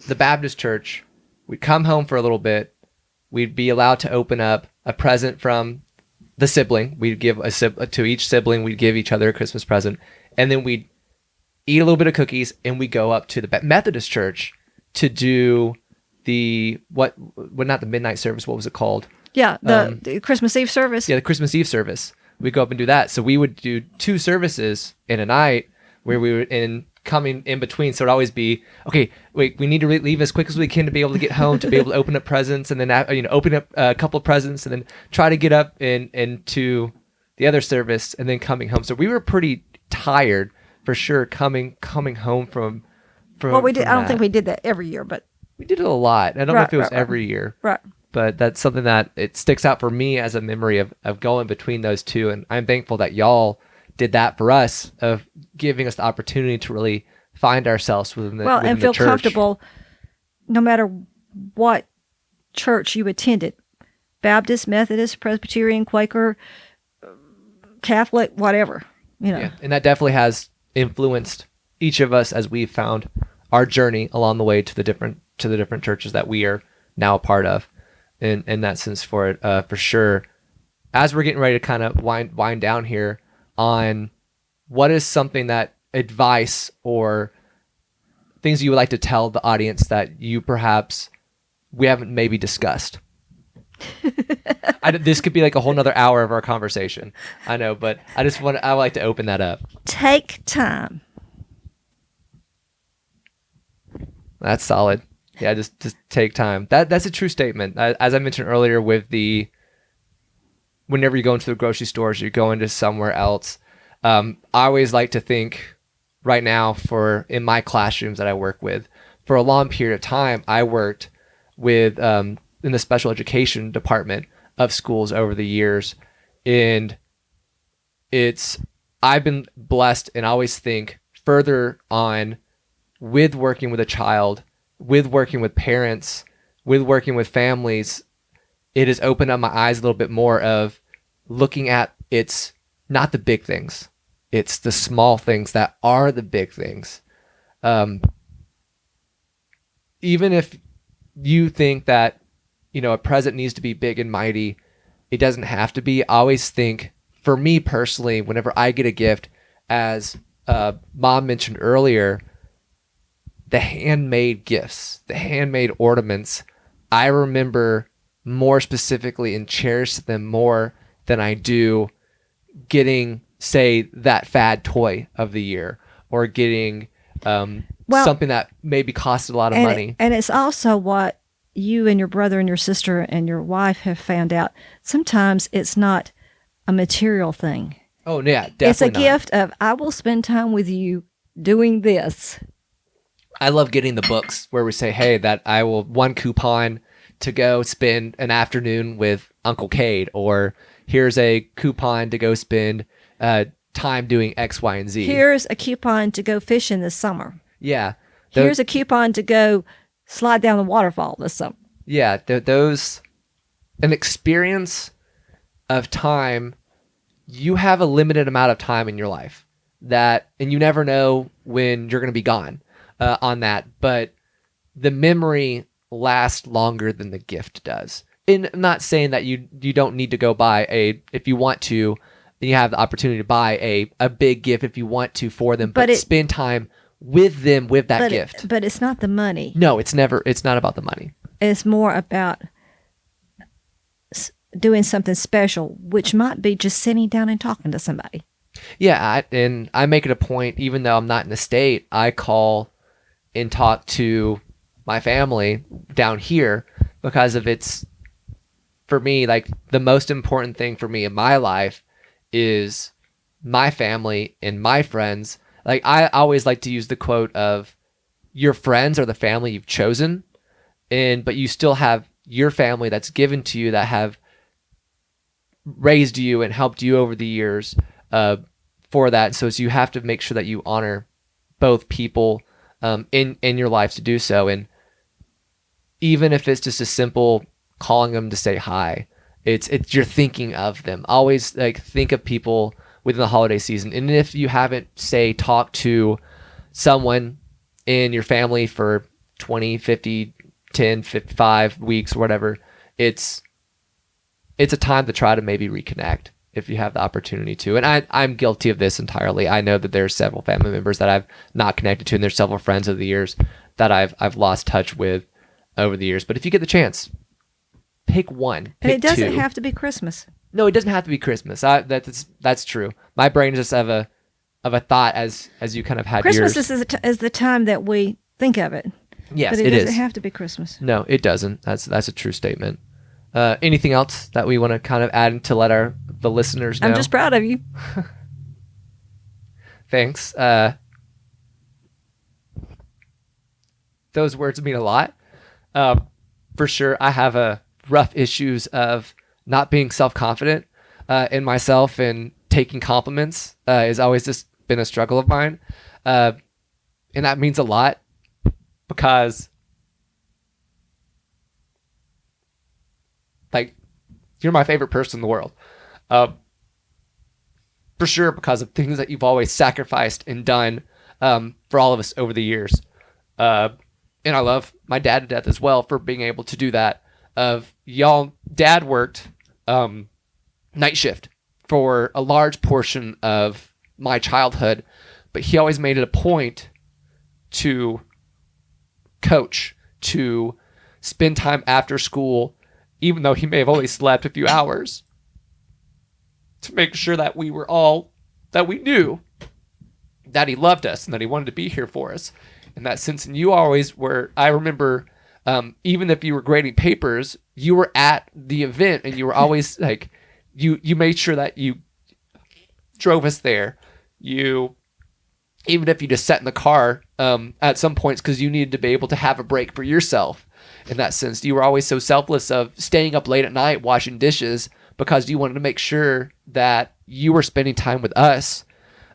the Baptist church, we'd come home for a little bit, we'd be allowed to open up a present from the sibling. We'd give to each sibling, we'd give each other a Christmas present, and then we'd eat a little bit of cookies, and we go up to the Methodist church to do not the midnight service, what was it called? Yeah, the Christmas Eve service. Yeah, the Christmas Eve service. We'd go up and do that. So we would do 2 services in a night, where we were coming in between. So it'd always be, okay, wait, we need to leave as quick as we can to be able to get home, to be able to open up presents, and then open up a couple of presents, and then try to get up into the other service, and then coming home. So we were pretty tired for sure coming home from Well, we did. from I don't that. think we did that every year, but We did it a lot. I don't know Right, if it was right, right. every year, right. but that's something that it sticks out for me as a memory of going between those two. And I'm thankful that y'all did that for us, of giving us the opportunity to really find ourselves within the, Well, within and the feel church. comfortable no matter what church you attended, Baptist, Methodist, Presbyterian, Quaker, Catholic, whatever, you know. Yeah, and that definitely has influenced each of us as we've found our journey along the way to the different churches that we are now a part of. In that sense, for it, for sure. As we're getting ready to kind of wind down here, on what is something that advice or things you would like to tell the audience that you perhaps we haven't maybe discussed. This could be like a whole nother hour of our conversation. I know, but I would like to open that up. Take time. That's solid. Yeah, just take time. That's a true statement. As I mentioned earlier, with whenever you go into the grocery stores, you're going to somewhere else. I always like to think right now in my classrooms that I work with, for a long period of time, I worked with in the special education department of schools over the years, and I've been blessed, and I always think further on with working with a child, with working with parents, with working with families, it has opened up my eyes a little bit more of looking at it's not the big things. It's the small things that are the big things. Even if you think that, a present needs to be big and mighty, it doesn't have to be. I always think, for me personally, whenever I get a gift, as Mom mentioned earlier, the handmade gifts, the handmade ornaments, I remember more specifically and cherish them more than I do getting, say, that fad toy of the year, or getting something that maybe costed a lot of money. And it's also what you and your brother and your sister and your wife have found out. Sometimes it's not a material thing. Oh, yeah, definitely It's a not. gift of, I will spend time with you doing this. I love getting the books where we say, hey, that I will one coupon to go spend an afternoon with Uncle Cade, or here's a coupon to go spend time doing X, Y, and Z. Here's a coupon to go fishing this summer. Yeah. Here's a coupon to go slide down the waterfall this summer. Yeah, those, an experience of time. You have a limited amount of time in your life and you never know when you're going to be gone on that, but the memory lasts longer than the gift does. And I'm not saying that you don't need to go buy if you want to, then you have the opportunity to buy a big gift if you want to for them, but spend time with them with that gift. But it's not the money. No, it's not about the money. It's more about doing something special, which might be just sitting down and talking to somebody. Yeah, and I make it a point, even though I'm not in the state, I call and talk to my family down here, because of it's, for me, like the most important thing for me in my life is my family and my friends. Like, I always like to use the quote of, your friends are the family you've chosen, but you still have your family that's given to you, that have raised you and helped you over the years for that. So you have to make sure that you honor both people in your life to do so. And even if it's just a simple calling them to say hi, it's you're thinking of them. Always like think of people within the holiday season. And if you haven't, say, talked to someone in your family for 20, 50, 10, 55 weeks or whatever, it's a time to try to maybe reconnect if you have the opportunity to. And I'm guilty of this entirely. I know that there's several family members that I've not connected to, and there's several friends over the years that I've lost touch with over the years. But if you get the chance, pick one. And it doesn't two. have to be Christmas. No, it doesn't have to be Christmas. That's true. My brain just of a thought as you kind of had Christmas yours. is the time that we think of it. Yes, but it is. doesn't have to be Christmas. No, it doesn't. That's a true statement. Anything else that we want to kind of add to let the listeners know? I'm just proud of you. thanks. Those words mean a lot. For sure, I have a rough issues of not being self-confident in myself, and taking compliments is always just been a struggle of mine. And that means a lot because, like, you're my favorite person in the world. For sure, because of things that you've always sacrificed and done for all of us over the years. And I love my dad to death as well for being able to do that. Dad worked night shift for a large portion of my childhood, but he always made it a point to coach, to spend time after school, even though he may have only slept a few hours, to make sure that we knew that he loved us and that he wanted to be here for us in that sense. And you always were, I remember, even if you were grading papers, you were at the event, and you were always like, you made sure that you drove us there. Even if you just sat in the car at some points because you needed to be able to have a break for yourself. In that sense, you were always so selfless of staying up late at night washing dishes because you wanted to make sure that you were spending time with us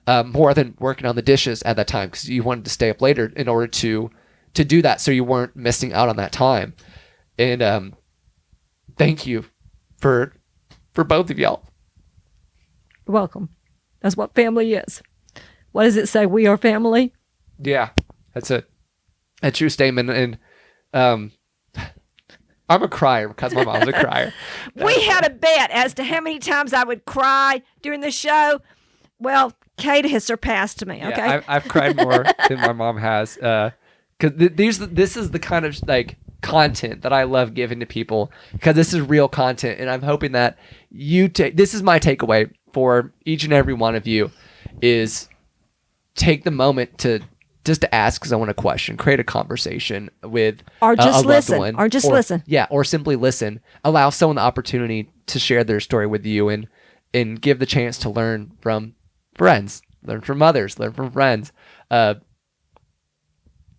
more than working on the dishes at that time, because you wanted to stay up later in order to do that, so you weren't missing out on that time. And thank you for both of y'all. You're welcome. That's what family is. What does it say? We are family. Yeah, that's a true statement. And I'm a crier because my mom's a crier. We had a bet as to how many times I would cry during the show. Well, Kate has surpassed me. Okay, yeah, I've cried more than my mom has. Because this is the kind of like content that I love giving to people, because this is real content, and I'm hoping that this is my takeaway for each and every one of you, is take the moment to ask someone a question, create a conversation with or just a listen, loved one, or just listen. Yeah, or simply listen. Allow someone the opportunity to share their story with you, and give the chance to learn from friends, learn from others, learn from friends.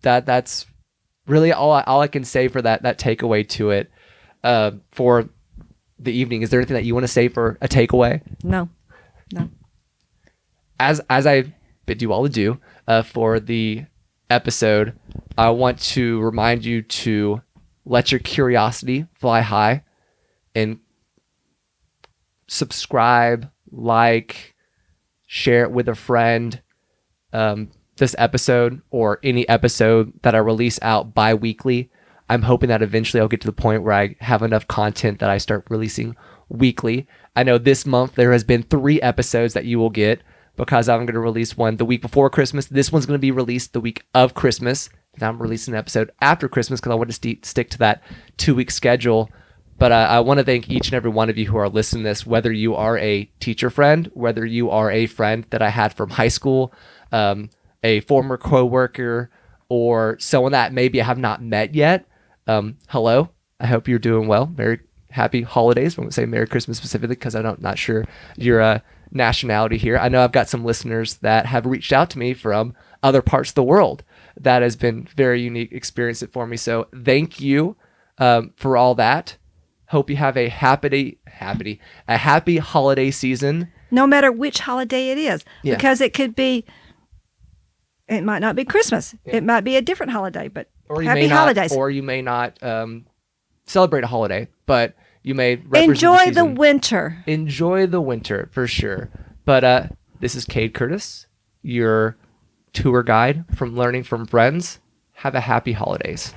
That's really all I can say for that takeaway to it for the evening. Is there anything that you want to say for a takeaway? No. As I bid you all adieu for the episode, I want to remind you to let your curiosity fly high, and subscribe, like, share it with a friend. This episode or any episode that I release out bi-weekly, I'm hoping that eventually I'll get to the point where I have enough content that I start releasing weekly. I know this month there has been 3 episodes that you will get, because I'm going to release one the week before Christmas. This one's going to be released the week of Christmas, and I'm releasing an episode after Christmas because I want to stick to that 2-week schedule. But I want to thank each and every one of you who are listening to this, whether you are a teacher friend, whether you are a friend that I had from high school, a former coworker, or someone that maybe I have not met yet. Hello. I hope you're doing well. Very happy holidays. I won't say Merry Christmas specifically because I'm not sure your nationality here. I know I've got some listeners that have reached out to me from other parts of the world. That has been very unique experience for me. So thank you for all that. Hope you have a happy holiday season. No matter which holiday it is, Yeah. because it might not be Christmas. Yeah. It might be a different holiday, but happy holidays. Or you may not celebrate a holiday, but you may represent enjoy the winter. Enjoy the winter for sure. But this is Cade Curtis, your tour guide from Learning from Friends. Have a happy holidays.